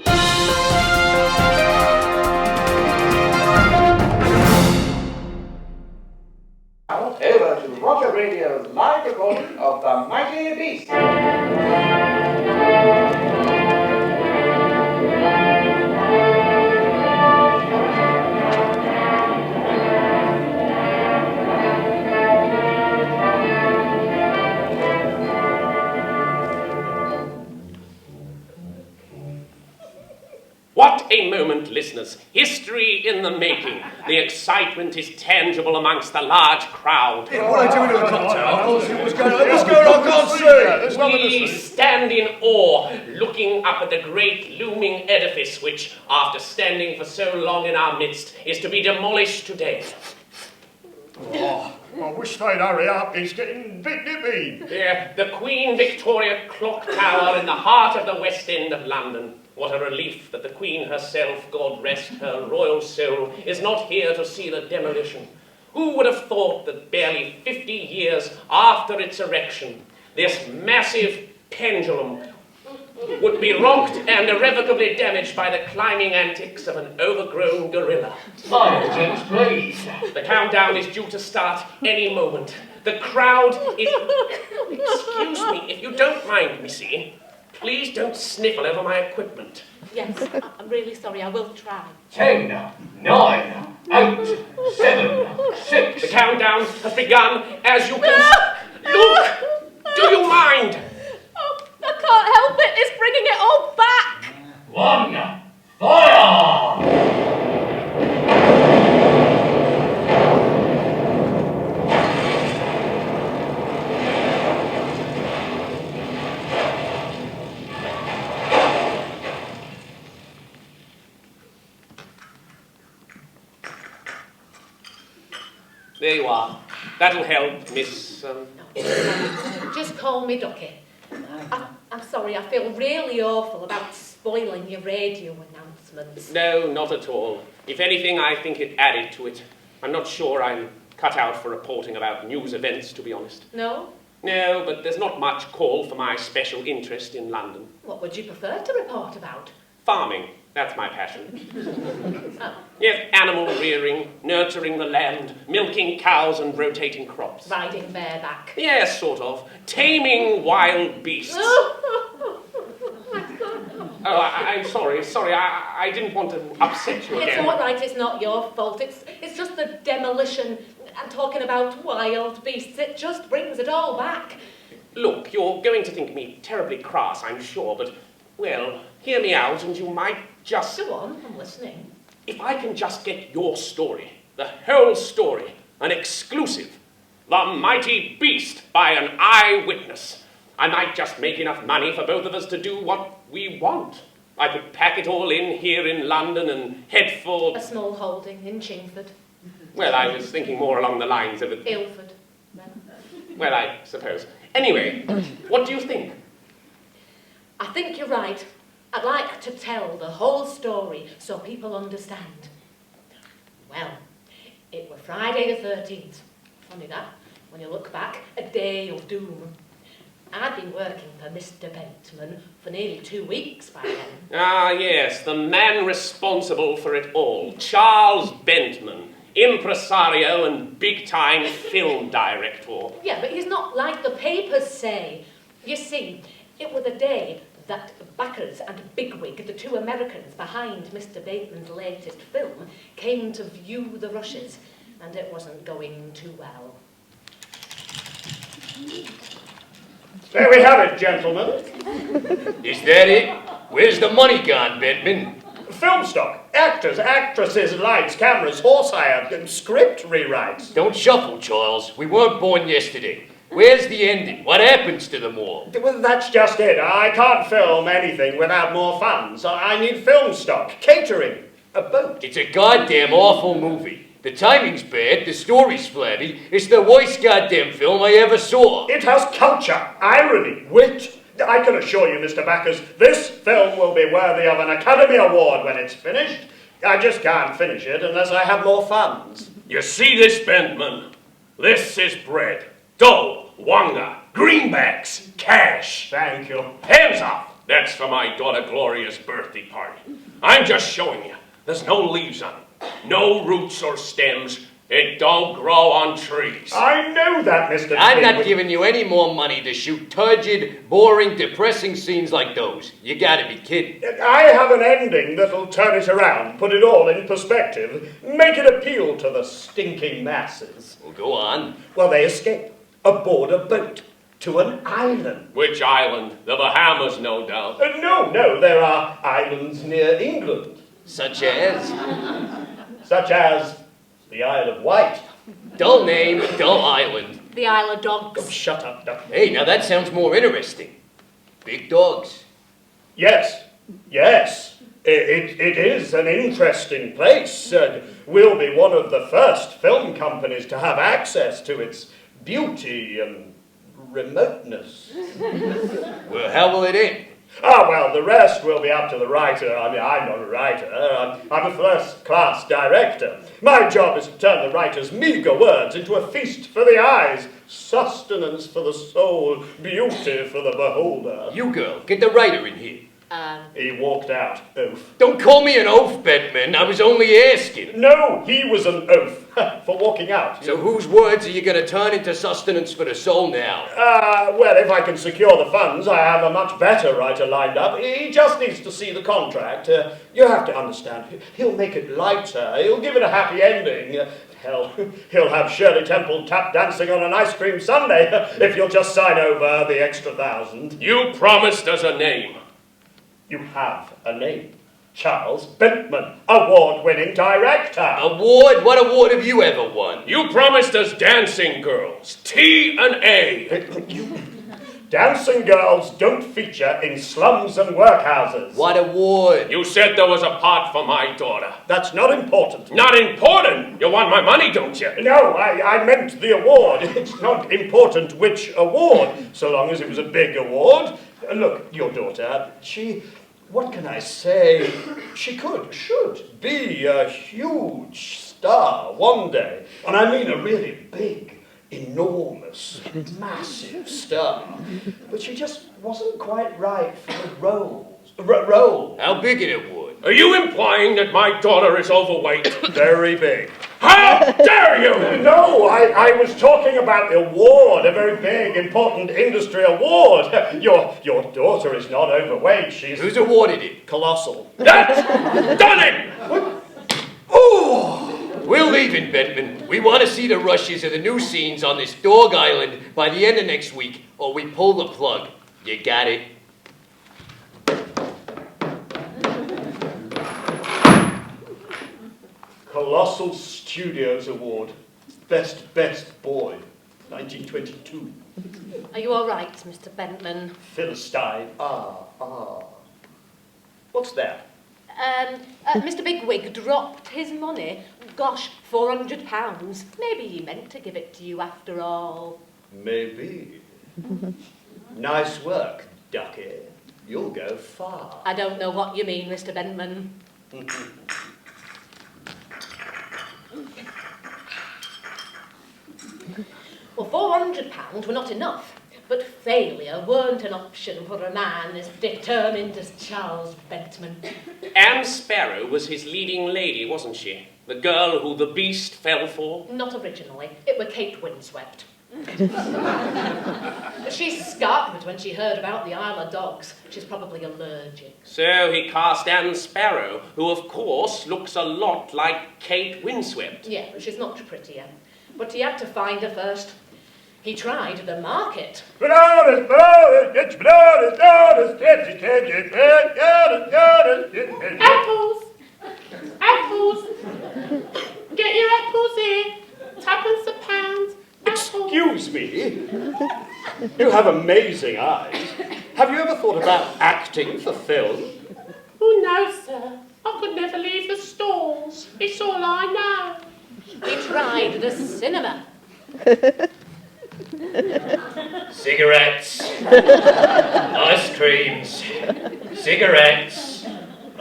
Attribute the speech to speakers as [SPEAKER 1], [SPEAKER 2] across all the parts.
[SPEAKER 1] Now, over to Roger Radio's live recording of The Mighty Beast.
[SPEAKER 2] What a moment, listeners. History in the making. The excitement is tangible amongst the large crowd.
[SPEAKER 3] What are they doing to the cocktail? What's going on? What's going on? I can't see.
[SPEAKER 2] We stand in awe, looking up at the great looming edifice which, after standing for so long in our midst, is to be demolished today.
[SPEAKER 3] Oh, I wish they'd hurry up. It's getting a bit nippy.
[SPEAKER 2] There, the Queen Victoria Clock Tower in the heart of the West End of London. What a relief that the Queen herself, God rest her royal soul, is not here to see the demolition. Who would have thought that barely 50 years after its erection, this massive pendulum would be rocked and irrevocably damaged by the climbing antics of an overgrown gorilla?
[SPEAKER 4] Silence, gents, please.
[SPEAKER 2] The countdown is due to start any moment. The crowd is... Excuse me, if you don't mind, missy. Please don't sniffle over my equipment.
[SPEAKER 5] Yes, I'm really sorry. I will try.
[SPEAKER 4] 10, 9, 8, 7, 6.
[SPEAKER 2] The countdown has begun, as you can... Look! Do you mind?
[SPEAKER 5] Oh, I can't help it. It's bringing it all back.
[SPEAKER 4] 1, fire!
[SPEAKER 2] There you are. That'll help, Miss...
[SPEAKER 5] Just call me Ducky. I'm sorry, I feel really awful about spoiling your radio announcements.
[SPEAKER 2] No, not at all. If anything, I think it added to it. I'm not sure I'm cut out for reporting about news events, to be honest.
[SPEAKER 5] No?
[SPEAKER 2] No, but there's not much call for my special interest in London.
[SPEAKER 5] What would you prefer to report about?
[SPEAKER 2] Farming. That's my passion.
[SPEAKER 5] Oh.
[SPEAKER 2] Yes, animal rearing, nurturing the land, milking cows and rotating crops.
[SPEAKER 5] Riding bareback.
[SPEAKER 2] Yes, sort of. Taming wild beasts. Oh, I'm sorry. I didn't want to upset you again.
[SPEAKER 5] It's all right, it's not your fault. It's just the demolition and talking about wild beasts. It just brings it all back.
[SPEAKER 2] Look, you're going to think me terribly crass, I'm sure, but, well, hear me out and you might just...
[SPEAKER 5] Go on, I'm listening.
[SPEAKER 2] If I can just get your story, the whole story, an exclusive, The Mighty Beast by an eyewitness, I might just make enough money for both of us to do what we want. I could pack it all in here in London and head for...
[SPEAKER 5] A small holding in Chingford.
[SPEAKER 2] Well, I was thinking more along the lines of...
[SPEAKER 5] Ilford.
[SPEAKER 2] Well, I suppose. Anyway, what do you think?
[SPEAKER 5] I think you're right. I'd like to tell the whole story so people understand. Well, it was Friday the 13th. Funny that, when you look back, a day of doom. I'd been working for Mr. Bentman for nearly 2 weeks by then.
[SPEAKER 2] Ah, yes, the man responsible for it all. Charles Bentman, impresario and big-time film director.
[SPEAKER 5] Yeah, but he's not like the papers say. You see, it was the day that backers and Bigwig, the two Americans behind Mr. Bateman's latest film, came to view the rushes, and it wasn't going too well.
[SPEAKER 3] There we have it, gentlemen.
[SPEAKER 4] Is that it? Where's the money gone, Bentman?
[SPEAKER 3] Film stock, actors, actresses, lights, cameras, horse hire, and script rewrites.
[SPEAKER 4] Don't shuffle, Charles. We weren't born yesterday. Where's the ending? What happens to them all?
[SPEAKER 3] Well, that's just it. I can't film anything without more funds. I need film stock, catering, a boat.
[SPEAKER 4] It's a goddamn awful movie. The timing's bad, the story's flabby. It's the worst goddamn film I ever saw.
[SPEAKER 3] It has culture, irony, wit. I can assure you, Mr. Backers, this film will be worthy of an Academy Award when it's finished. I just can't finish it unless I have more funds.
[SPEAKER 2] You see this, Bentman? This is bread. Dough, wonga, greenbacks, cash.
[SPEAKER 3] Thank you.
[SPEAKER 2] Hands up! That's for my daughter Gloria's birthday party. I'm just showing you. There's no leaves on it, no roots or stems. It don't grow on trees.
[SPEAKER 3] I know that, Mr.
[SPEAKER 4] I'm not
[SPEAKER 3] Bigwig.
[SPEAKER 4] giving you any more money to shoot turgid, boring, depressing scenes like those. You gotta be kidding.
[SPEAKER 3] I have an ending that'll turn it around, put it all in perspective, make it appeal to the stinking masses.
[SPEAKER 4] Well, go on.
[SPEAKER 3] Well, they escape aboard a boat to an island.
[SPEAKER 2] Which island? The Bahamas, no doubt.
[SPEAKER 3] No, there are islands near England,
[SPEAKER 4] Such as?
[SPEAKER 3] such as the Isle of Wight.
[SPEAKER 4] Dull name, dull island.
[SPEAKER 5] The Isle of
[SPEAKER 3] Oh,
[SPEAKER 5] Dogs.
[SPEAKER 3] shut up, Duck.
[SPEAKER 4] Hey, now that sounds more interesting. Big dogs.
[SPEAKER 3] Yes. It is an interesting place. We'll be one of the first film companies to have access to its beauty and remoteness.
[SPEAKER 4] Well, how will it end?
[SPEAKER 3] Well, the rest will be up to the writer. I mean, I'm not a writer. I'm a first-class director. My job is to turn the writer's meager words into a feast for the eyes, sustenance for the soul, beauty for the beholder.
[SPEAKER 4] You girl, get the writer in here.
[SPEAKER 3] He walked out, oaf.
[SPEAKER 4] Don't call me an oaf, Batman. I was only asking.
[SPEAKER 3] No, he was an oaf for walking out.
[SPEAKER 4] So whose words are you going to turn into sustenance for the soul now?
[SPEAKER 3] Well, if I can secure the funds, I have a much better writer lined up. He just needs to see the contract. You have to understand, he'll make it lighter. He'll give it a happy ending. Hell, he'll have Shirley Temple tap dancing on an ice cream sundae if you'll just sign over the extra 1,000.
[SPEAKER 2] You promised us a name.
[SPEAKER 3] You have a name. Charles Bentman, award-winning director.
[SPEAKER 4] Award? What award have you ever won?
[SPEAKER 2] You promised us dancing girls. T and A.
[SPEAKER 3] Dancing girls don't feature in slums and workhouses.
[SPEAKER 4] What award?
[SPEAKER 2] You said there was a part for my daughter.
[SPEAKER 3] That's not important.
[SPEAKER 2] Not important. You want my money, don't you?
[SPEAKER 3] No, I meant the award. It's not important which award, so long as it was a big award. Look, your daughter, what can I say? She should be a huge star one day. And I mean a really big, enormous, massive star. But she just wasn't quite right for the role.
[SPEAKER 4] How big it would?
[SPEAKER 2] Are you implying that my daughter is overweight?
[SPEAKER 3] Very big.
[SPEAKER 2] How dare you!
[SPEAKER 3] No, I was talking about the award, a very big, important industry award. Your daughter is not overweight, she's
[SPEAKER 4] Who's awarded it?
[SPEAKER 3] colossal.
[SPEAKER 2] That's done it!
[SPEAKER 3] Oh!
[SPEAKER 4] We're leaving, Batman. We want to see the rushes of the new scenes on this dog island by the end of next week, or we pull the plug. You got it?
[SPEAKER 3] Colossal Studios Award. Best boy. 1922.
[SPEAKER 5] Are you all right, Mr. Bentman?
[SPEAKER 3] Philistine. What's that?
[SPEAKER 5] Mr. Bigwig dropped his money. Gosh, £400. Maybe he meant to give it to you after all.
[SPEAKER 3] Maybe. Nice work, Ducky. You'll go far.
[SPEAKER 5] I don't know what you mean, Mr. Bentman. Well, £400 were not enough, but failure weren't an option for a man as determined as Charles Bentman.
[SPEAKER 2] Anne Sparrow was his leading lady, wasn't she? The girl who the beast fell for?
[SPEAKER 5] Not originally. It were Kate Windswept. She scuppered when she heard about the Isle of Dogs. She's probably allergic.
[SPEAKER 2] So he cast Anne Sparrow, who of course looks a lot like Kate Windswept.
[SPEAKER 5] Yeah, but she's much prettier. But he had to find her first. He tried the market.
[SPEAKER 6] Apples! Apples! Get your apples here. Twopence a pound.
[SPEAKER 3] Excuse me. You have amazing eyes. Have you ever thought about acting for film?
[SPEAKER 6] Oh, no, sir. I could never leave the stalls. It's all I know.
[SPEAKER 5] He tried the cinema.
[SPEAKER 4] Cigarettes. Ice creams. Cigarettes.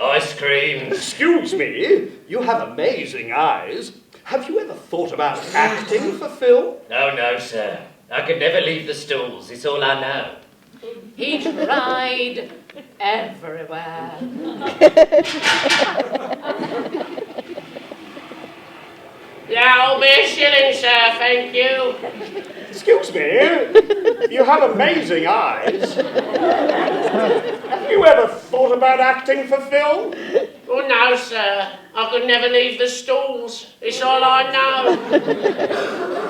[SPEAKER 4] Ice creams.
[SPEAKER 3] Excuse me. You have amazing eyes. Have you ever thought about acting for film?
[SPEAKER 4] No, sir. I could never leave the stools. It's all I know.
[SPEAKER 5] He tried everywhere.
[SPEAKER 2] That'll be a shilling, sir, thank you.
[SPEAKER 3] Excuse me, you have amazing eyes. Have you ever thought about acting for film?
[SPEAKER 2] Oh, no, sir. I could never leave the stalls. It's all I know.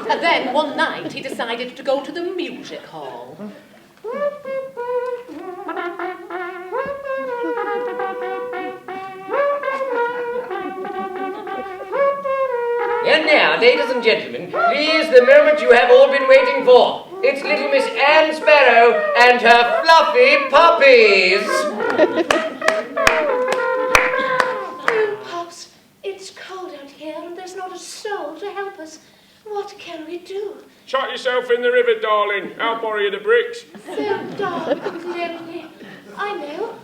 [SPEAKER 5] And then one night he decided to go to the music hall.
[SPEAKER 4] And now, ladies and gentlemen, please the moment you have all been waiting for. It's little Miss Anne Sparrow and her fluffy puppies.
[SPEAKER 5] Oh, Pops, it's cold out here and there's not a soul to help us. What can we do?
[SPEAKER 7] Shut yourself in the river, darling. I'll borrow you the bricks.
[SPEAKER 5] So dark and lonely. I know.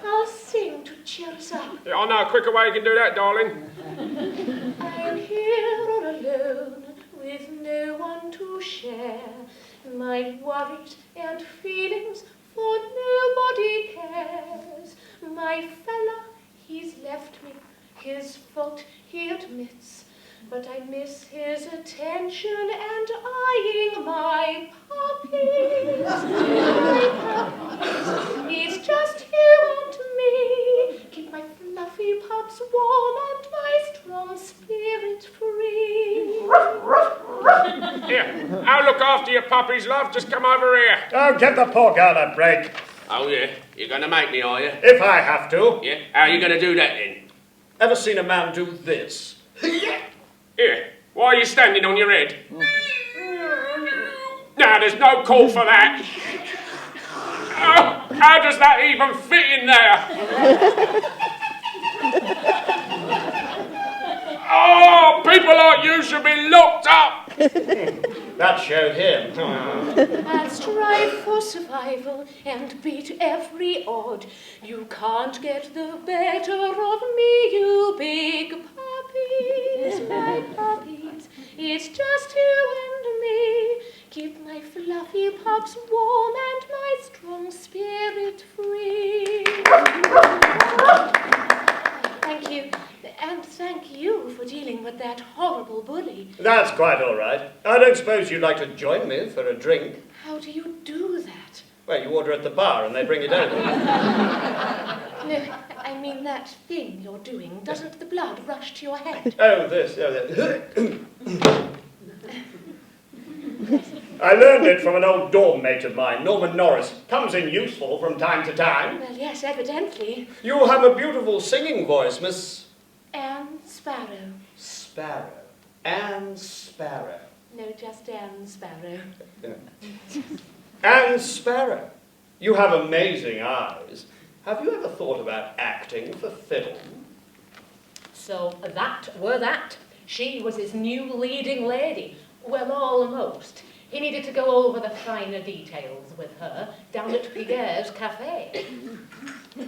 [SPEAKER 5] I'll sing to cheer us up.
[SPEAKER 7] Yeah, I know a quicker way you can do that, darling.
[SPEAKER 5] I'm here all alone with no one to share my worries and feelings, for nobody cares. My fella, he's left me, his fault he admits, but I miss his attention and eyeing my puppies. My puppies, it's just you and me. Keep my fluffy pups warm and my strong spirit free.
[SPEAKER 7] Here, I'll look after your puppies, love. Just come over here.
[SPEAKER 3] Oh, give the poor girl a break.
[SPEAKER 2] Oh, yeah. You're going to make me, are you?
[SPEAKER 3] If I have to.
[SPEAKER 2] Yeah? How are you going to do that, then?
[SPEAKER 3] Ever seen a man do this?
[SPEAKER 7] Here, why are you standing on your head? Now, there's no call for that. Oh, how does that even fit in there? Oh, people like you should be locked up.
[SPEAKER 3] That showed him.
[SPEAKER 5] I'll strive for survival and beat every odd. You can't get the better of me, you big puppies, my puppies. It's just you and me. Keep my fluffy pups warm and my strong spirit free. Thank you. And thank you for dealing with that horrible bully.
[SPEAKER 3] That's quite all right. I don't suppose you'd like to join me for a drink?
[SPEAKER 5] How do you do that?
[SPEAKER 3] Well, you order at the bar and they bring it over.
[SPEAKER 5] No, I mean that thing you're doing. Doesn't the blood rush to your head?
[SPEAKER 3] Oh, this. Oh, that. I learned it from an old dorm mate of mine, Norman Norris. Comes in useful from time to time.
[SPEAKER 5] Well, yes, evidently.
[SPEAKER 3] You have a beautiful singing voice, Miss...
[SPEAKER 5] Anne Sparrow.
[SPEAKER 3] Sparrow. Anne Sparrow.
[SPEAKER 5] No, just Anne Sparrow.
[SPEAKER 3] Anne Sparrow. You have amazing eyes. Have you ever thought about acting for film?
[SPEAKER 5] So that. She was his new leading lady. Well, almost. He needed to go over the finer details with her down at R.O.G.E.R's cafe.
[SPEAKER 7] Oui,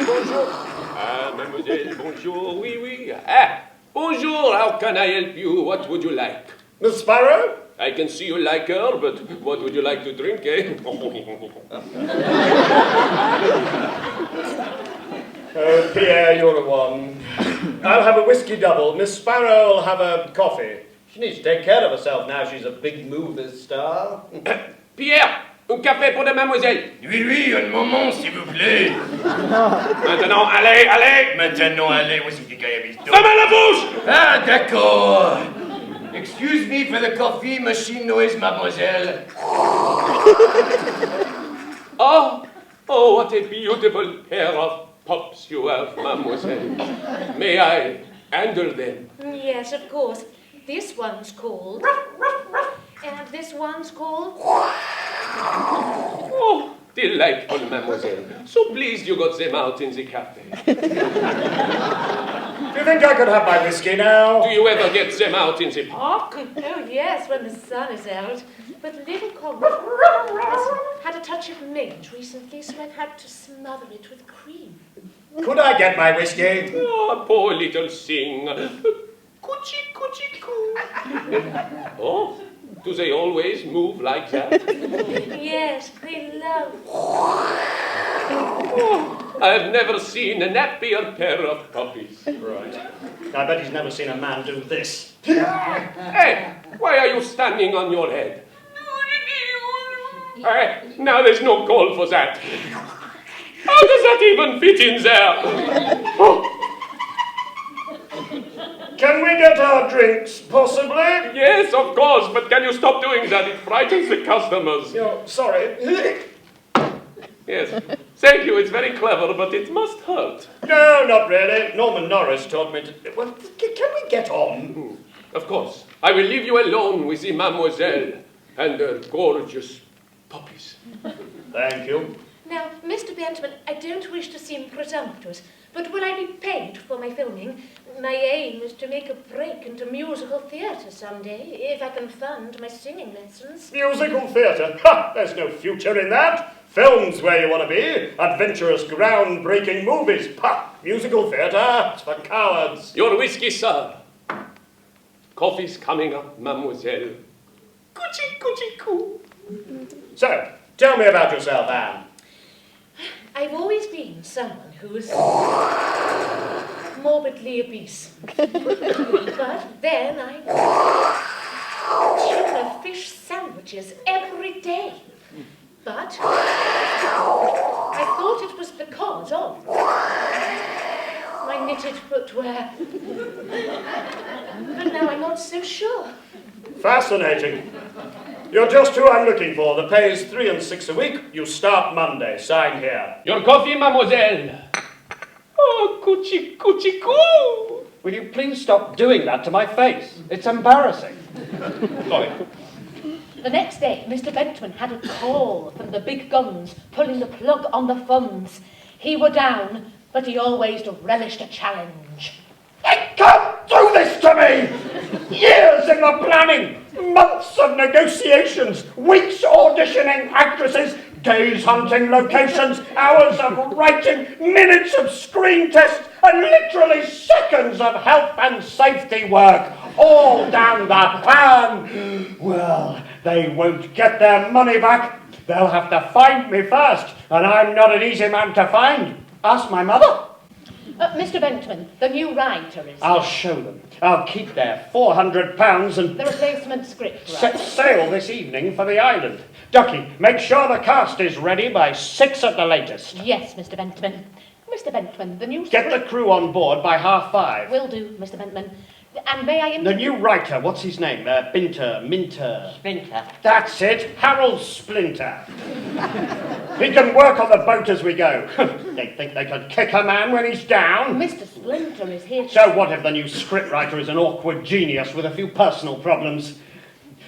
[SPEAKER 7] bonjour. Ah, mademoiselle, bonjour, oui. Ah, bonjour, how can I help you? What would you like?
[SPEAKER 3] Miss Sparrow?
[SPEAKER 7] I can see you like her, but what would you like to drink, eh?
[SPEAKER 3] Oh, Pierre, you're a one. I'll have a whiskey double. Miss Sparrow will have a coffee. She needs to take care of herself now she's a big movie star.
[SPEAKER 7] Pierre, un café pour de mademoiselle.
[SPEAKER 4] Oui, un moment, s'il vous plaît.
[SPEAKER 7] Maintenant, allez.
[SPEAKER 4] Maintenant, allez, voici du cannabis.
[SPEAKER 7] Fermez la bouche!
[SPEAKER 4] Ah, d'accord. Excuse me for the coffee machine noise, mademoiselle.
[SPEAKER 7] Oh, what a beautiful pair of pups you have, mademoiselle. May I handle them?
[SPEAKER 5] Yes, of course. This one's called... And this one's called...
[SPEAKER 7] Oh, delightful, mademoiselle. So pleased you got them out in the cafe.
[SPEAKER 3] Do you think I could have my whiskey now?
[SPEAKER 7] Do you ever get them out in the park?
[SPEAKER 5] Oh, yes, when the sun is out. But little Cobb has had a touch of mint recently, so I've had to smother it with cream.
[SPEAKER 3] Could I get my whiskey?
[SPEAKER 7] Oh, poor little thing. Coochie, coochie, coo. Oh, Do they always move like that?
[SPEAKER 5] Yes, they love.
[SPEAKER 7] I've never seen a nappier pair of puppies.
[SPEAKER 3] Right. I bet he's never seen a man do this.
[SPEAKER 7] Hey, why are you standing on your head? Hey, now there's no call for that. How does that even fit in there? Oh,
[SPEAKER 3] Can we get our drinks, possibly?
[SPEAKER 7] yes, of course, but can you stop doing that? It frightens the customers.
[SPEAKER 3] Oh, sorry.
[SPEAKER 7] Yes, thank you, it's very clever, but it must hurt.
[SPEAKER 3] No, not really. Norman Norris taught me to... Well, can we get on?
[SPEAKER 7] Of course. I will leave you alone with the mademoiselle and her gorgeous puppies.
[SPEAKER 3] Thank you.
[SPEAKER 5] Now, Mr. Bentman, I don't wish to seem presumptuous, but will I be paid for my filming? My aim is to make a break into musical theatre someday, if I can fund my singing lessons.
[SPEAKER 3] Musical theatre? Ha! There's no future in that. Film's where you want to be. Adventurous, groundbreaking movies. Ha! Musical theatre? It's for cowards.
[SPEAKER 7] Your whiskey, sir. Coffee's coming up, mademoiselle. Coochie, coochie, coo.
[SPEAKER 3] So, tell me about yourself, Anne.
[SPEAKER 5] I've always been someone who's morbidly obese. But then I tuna fish sandwiches every day. But I thought it was because of my knitted footwear. But now I'm not so sure.
[SPEAKER 3] Fascinating. You're just who I'm looking for. The pay is 3 and 6 a week. You start Monday. Sign here.
[SPEAKER 7] Your coffee, mademoiselle. Oh, coochie, coochie, coo.
[SPEAKER 8] Will you please stop doing that to my face? It's embarrassing.
[SPEAKER 7] Sorry.
[SPEAKER 5] The next day, Mr. Bentman had a call from the big guns, pulling the plug on the funds. He were down, but he always relished a challenge.
[SPEAKER 3] They can't do this to me! Years in the planning, months of negotiations, weeks auditioning actresses, days hunting locations, hours of writing, minutes of screen tests, and literally seconds of health and safety work, all down the pan. Well, they won't get their money back. They'll have to find me first, and I'm not an easy man to find. Ask my mother.
[SPEAKER 5] Mr. Bentman, the new writer is...
[SPEAKER 3] I'll show them. I'll keep their £400 and...
[SPEAKER 5] The replacement script writer.
[SPEAKER 3] set sail this evening for the island. Ducky, make sure the cast is ready by 6 at the latest.
[SPEAKER 5] Yes, Mr. Bentman. Mr. Bentman, the new
[SPEAKER 3] Get the crew on board by 5:30.
[SPEAKER 5] Will do, Mr. Bentman. And may I...
[SPEAKER 3] The new writer, what's his name? Minter.
[SPEAKER 4] Splinter.
[SPEAKER 3] That's it, Harold Splinter. He can work on the boat as we go. They think they could kick a man when he's down.
[SPEAKER 5] Mr. Splinter is here to...
[SPEAKER 3] So what if the new scriptwriter is an awkward genius with a few personal problems?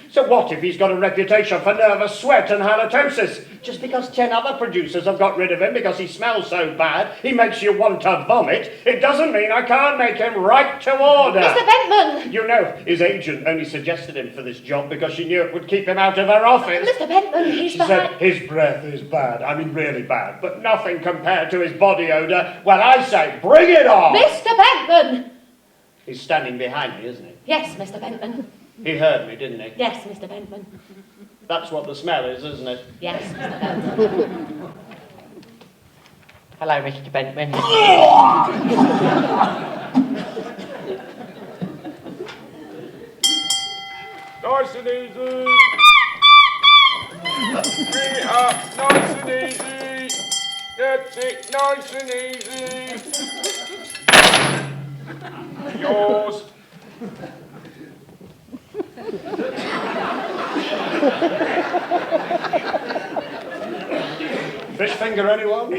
[SPEAKER 3] So what if he's got a reputation for nervous sweat and halitosis? Just because 10 other producers have got rid of him because he smells so bad, he makes you want to vomit, it doesn't mean I can't make him right to order.
[SPEAKER 5] Mr. Bentman!
[SPEAKER 3] You know, his agent only suggested him for this job because she knew it would keep him out of her office.
[SPEAKER 5] Mr. Bentman, he's
[SPEAKER 3] She said his breath is bad, I mean really bad, but nothing compared to his body odour. Well, I say, bring it on!
[SPEAKER 5] Mr. Bentman!
[SPEAKER 3] He's standing behind me, isn't he?
[SPEAKER 5] Yes, Mr. Bentman.
[SPEAKER 3] He heard me, didn't he?
[SPEAKER 5] Yes, Mr. Bentman.
[SPEAKER 3] That's what the smell is, isn't it?
[SPEAKER 5] Yes, Mr. Bentman.
[SPEAKER 4] Hello, Mr. Bentman.
[SPEAKER 7] Nice and easy. Bring it up, nice and easy. That's it, nice and easy. Yours.
[SPEAKER 3] Fish finger, anyone?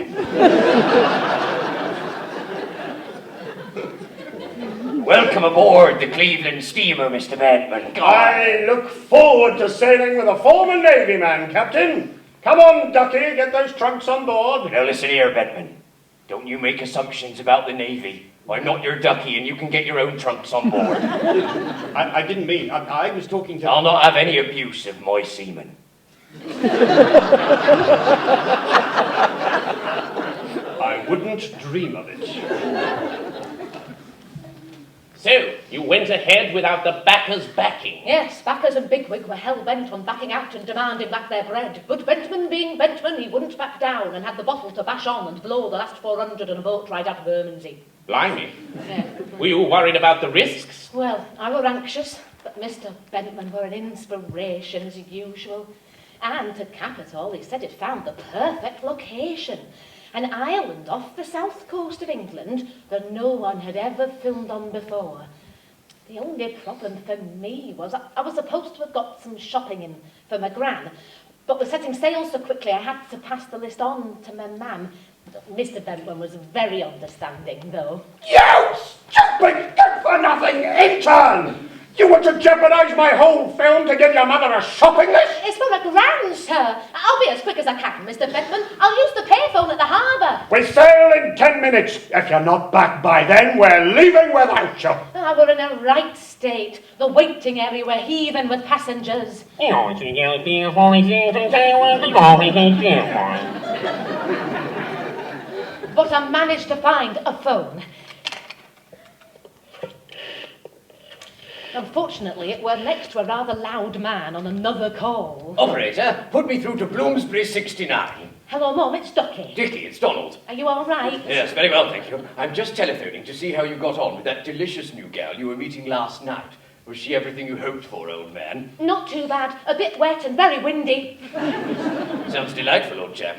[SPEAKER 9] Welcome aboard the Cleveland steamer, Mr. Bentman.
[SPEAKER 3] I look forward to sailing with a former Navy man, Captain. Come on, Ducky, get those trunks on board.
[SPEAKER 9] Now listen here, Bentman. Don't you make assumptions about the Navy. I'm not your ducky and you can get your own trunks on board.
[SPEAKER 3] I didn't mean, I was talking to...
[SPEAKER 9] I'll not have any abuse of my seamen.
[SPEAKER 3] I wouldn't dream of it.
[SPEAKER 2] So, You went ahead without the backers backing.
[SPEAKER 5] Yes, backers and bigwig were hell-bent on backing out and demanding back their bread. But Bentman being Bentman, he wouldn't back down and had the bottle to bash on and blow the last 400 on a boat ride out of Bermondsey.
[SPEAKER 2] Blimey.
[SPEAKER 5] Yeah.
[SPEAKER 2] Were you worried about the risks?
[SPEAKER 5] Well, I were anxious, but Mr. Bentman were an inspiration as usual. And to cap it all, he said he'd found the perfect location. An island off the south coast of England that no one had ever filmed on before. The only problem for me was I was supposed to have got some shopping in for my gran, but with setting sail so quickly I had to pass the list on to my mam. Mr. Bentman was very understanding, though.
[SPEAKER 3] You stupid, good-for-nothing intern! You want to jeopardize my whole film to give your mother a shopping list?
[SPEAKER 5] It's for my gran, sir. I'll be as quick as I can, Mr. Bentman. I'll use the payphone at the harbour.
[SPEAKER 3] We sail in 10 minutes. If you're not back by then, we're leaving without you.
[SPEAKER 5] I were in a right state. The waiting area were heaving with passengers. But I managed to find a phone. Unfortunately, it were next to a rather loud man on another call.
[SPEAKER 4] Operator, put me through to Bloomsbury 69.
[SPEAKER 5] Hello, Mum, it's Ducky.
[SPEAKER 4] Dickie, it's Donald.
[SPEAKER 5] Are you all right?
[SPEAKER 4] Yes, very well, thank you. I'm just telephoning to see how you got on with that delicious new gal you were meeting last night. Was she everything you hoped for, old man?
[SPEAKER 5] Not too bad. A bit wet and very windy.
[SPEAKER 4] Sounds delightful, old chap.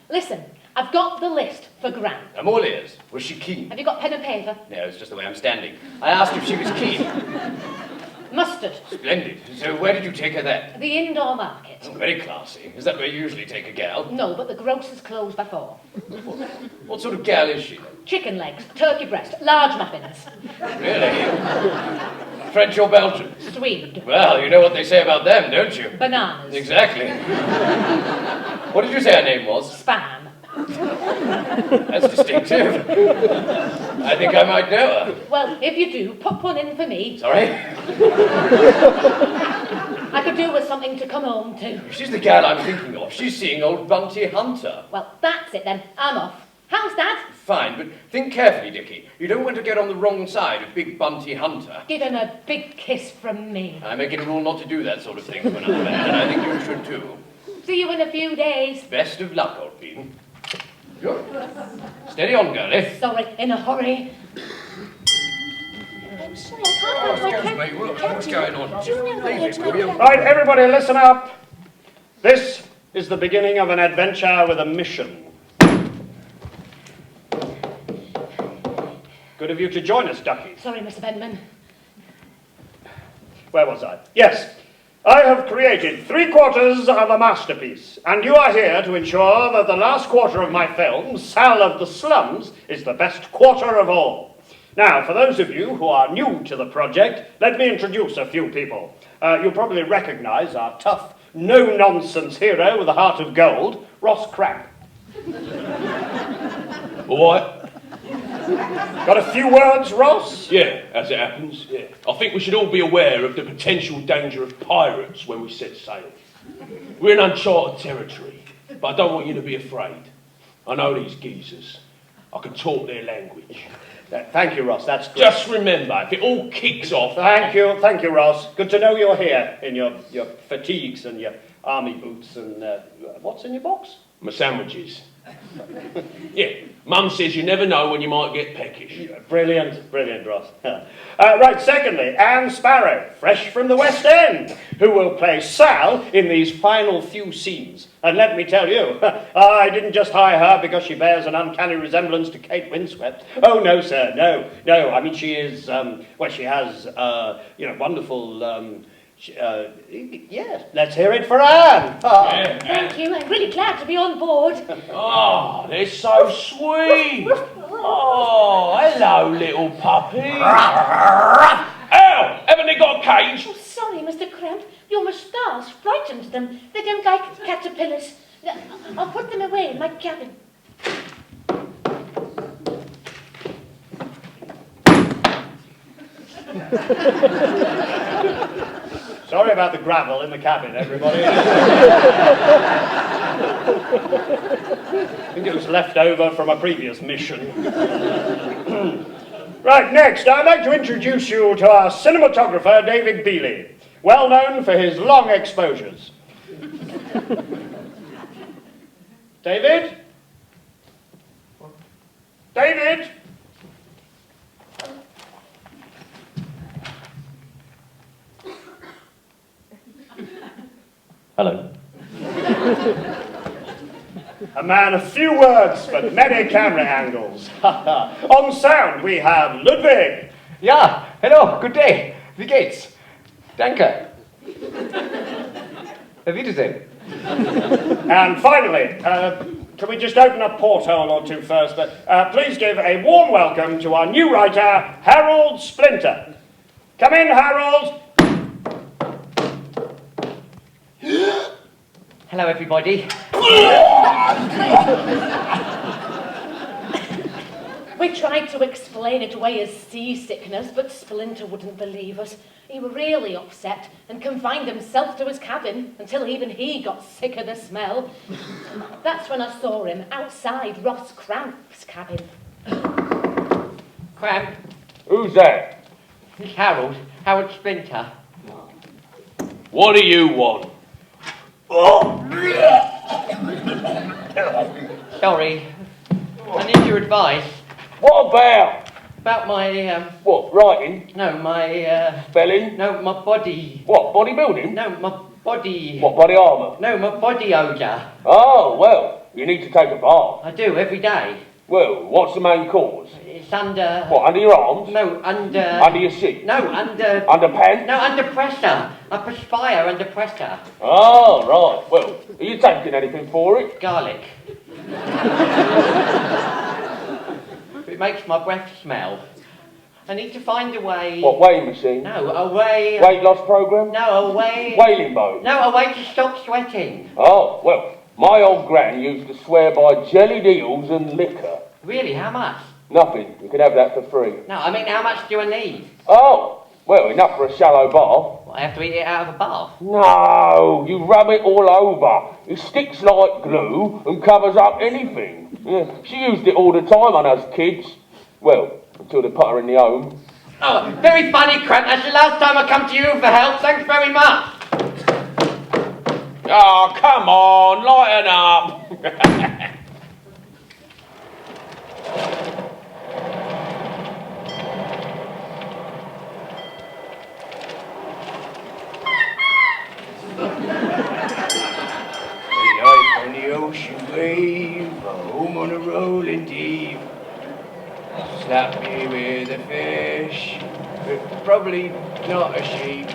[SPEAKER 5] Listen, I've got the list for Gran.
[SPEAKER 4] I'm all ears. Was she keen?
[SPEAKER 5] Have you got pen and paper?
[SPEAKER 4] No, it's just the way I'm standing. I asked if she was keen.
[SPEAKER 5] Mustard.
[SPEAKER 4] Splendid. So where did you take her then?
[SPEAKER 5] The indoor market.
[SPEAKER 4] Oh, very classy. Is that where you usually take a gal?
[SPEAKER 5] No, but the grocer's closed by 4.
[SPEAKER 4] What sort of gal is she?
[SPEAKER 5] Chicken legs, turkey breast, large muffins.
[SPEAKER 4] Really? French or Belgian?
[SPEAKER 5] Swede.
[SPEAKER 4] Well, you know what they say about them, don't you?
[SPEAKER 5] Bananas.
[SPEAKER 4] Exactly. What did you say her name was?
[SPEAKER 5] Spam.
[SPEAKER 4] That's distinctive. I think I might know her.
[SPEAKER 5] Well, if you do, pop one in for me.
[SPEAKER 4] Sorry?
[SPEAKER 5] I could do with something to come home to.
[SPEAKER 4] She's the gal I'm thinking of. She's seeing old Bunty Hunter.
[SPEAKER 5] Well, that's it then. I'm off. How's Dad?
[SPEAKER 4] Fine, but think carefully, Dickie. You don't want to get on the wrong side of big Bunty Hunter.
[SPEAKER 5] Give him a big kiss from me.
[SPEAKER 4] I make it a rule not to do that sort of thing to another man, and I think you should too.
[SPEAKER 5] See you in a few days.
[SPEAKER 4] Best of luck, old bean. Good. Steady on, girlie.
[SPEAKER 5] Sorry, in a hurry. I'm sorry, I can't find my pen.
[SPEAKER 4] What's going on?
[SPEAKER 5] Do you know where to my pen?
[SPEAKER 3] Right, everybody, listen up. This is the beginning of an adventure with a mission. Good of you to join us, Ducky.
[SPEAKER 5] Sorry, Mr. Bentman.
[SPEAKER 3] Where was I? Yes. I have created 3/4 of a masterpiece, and you are here to ensure that the last quarter of my film, Sal of the Slums, is the best quarter of all. Now, for those of you who are new to the project, let me introduce a few people. You'll probably recognize our tough, no-nonsense hero with a heart of gold, Ross Cramp.
[SPEAKER 7] All right.
[SPEAKER 3] Got a few words, Ross?
[SPEAKER 7] Yeah, as it happens, yeah. I think we should all be aware of the potential danger of pirates when we set sail. We're in uncharted territory, but I don't want you to be afraid. I know these geezers. I can talk their language.
[SPEAKER 3] Thank you, Ross, that's great.
[SPEAKER 7] Just remember, if it all kicks off...
[SPEAKER 3] Thank you, Ross. Good to know you're here in your fatigues and your army boots and... what's in your box?
[SPEAKER 7] My sandwiches. Yeah, Mum says you never know when you might get peckish.
[SPEAKER 3] Brilliant, Ross. Right, secondly, Anne Sparrow, fresh from the West End, who will play Sal in these final few scenes. And let me tell you, I didn't just hire her because she bears an uncanny resemblance to Kate Winslet. Oh, no, sir, no. I mean, she is, she has, wonderful... yes, let's hear it for Anne. Oh.
[SPEAKER 7] Yeah.
[SPEAKER 5] Thank you. I'm really glad to be on board.
[SPEAKER 7] Oh, they're so sweet. Oh, hello, little puppy. Ow, haven't they got a cage?
[SPEAKER 5] Oh, sorry, Mr. Cramp. Your moustache frightens them. They don't like caterpillars. I'll put them away in my cabin.
[SPEAKER 3] Sorry about the gravel in the cabin, everybody. I think it was left over from a previous mission. Right, next, I'd like to introduce you to our cinematographer, David Bealey, well known for his long exposures. David? David?
[SPEAKER 7] Hello.
[SPEAKER 3] A man of few words, but many camera angles. On sound, we have Ludwig.
[SPEAKER 4] Ja, hello, good day. Wie geht's? Danke. Auf Wiedersehen.
[SPEAKER 3] And finally, can we just open a porthole or two first? Please give a warm welcome to our new writer, Harold Splinter. Come in, Harold.
[SPEAKER 4] Hello, everybody.
[SPEAKER 5] We tried to explain it away as seasickness, but Splinter wouldn't believe us. He was really upset and confined himself to his cabin until even he got sick of the smell. That's when I saw him outside Ross Cramp's cabin.
[SPEAKER 4] Cramp.
[SPEAKER 7] Who's that?
[SPEAKER 4] It's Harold. Howard Splinter.
[SPEAKER 7] What do you want?
[SPEAKER 4] Sorry. I need your advice.
[SPEAKER 7] What about?
[SPEAKER 4] About my,
[SPEAKER 7] What, writing?
[SPEAKER 4] No, my,
[SPEAKER 7] Spelling?
[SPEAKER 4] No, my body.
[SPEAKER 7] What, bodybuilding?
[SPEAKER 4] No, my body.
[SPEAKER 7] What, body armour?
[SPEAKER 4] No, my body odour.
[SPEAKER 7] Oh, well, you need to take a bath.
[SPEAKER 4] I do, every day.
[SPEAKER 7] Well, what's the main cause?
[SPEAKER 4] It's under...
[SPEAKER 7] What, under your arms?
[SPEAKER 4] No, under...
[SPEAKER 7] Under your seat?
[SPEAKER 4] No, under...
[SPEAKER 7] Under pants?
[SPEAKER 4] No, under pressure. I perspire under pressure.
[SPEAKER 7] Oh, right. Well, are you taking anything for it?
[SPEAKER 4] Garlic. It makes my breath smell. I need to find a way...
[SPEAKER 7] What, weighing machine?
[SPEAKER 4] No, a way...
[SPEAKER 7] Weight loss program?
[SPEAKER 4] No, a way...
[SPEAKER 7] Whaling boat?
[SPEAKER 4] No, a way to stop sweating.
[SPEAKER 7] Oh, well, my old gran used to swear by jellied eels and liquor.
[SPEAKER 4] Really, how much?
[SPEAKER 7] Nothing. You can have that for free.
[SPEAKER 4] No, I mean, how much do I need?
[SPEAKER 7] Oh, well, enough for a shallow bath.
[SPEAKER 4] Well, I have to eat it out of a bath.
[SPEAKER 7] No, you rub it all over. It sticks like glue and covers up anything. Yeah, she used it all the time on us kids. Well, until they put her in the home.
[SPEAKER 4] Oh, very funny, Cramp. That's the last time I come to you for help. Thanks very much.
[SPEAKER 7] Oh, come on, lighten up.
[SPEAKER 9] Life on the ocean wave, home on a rolling deep. Slap me with a fish, but probably not a sheep.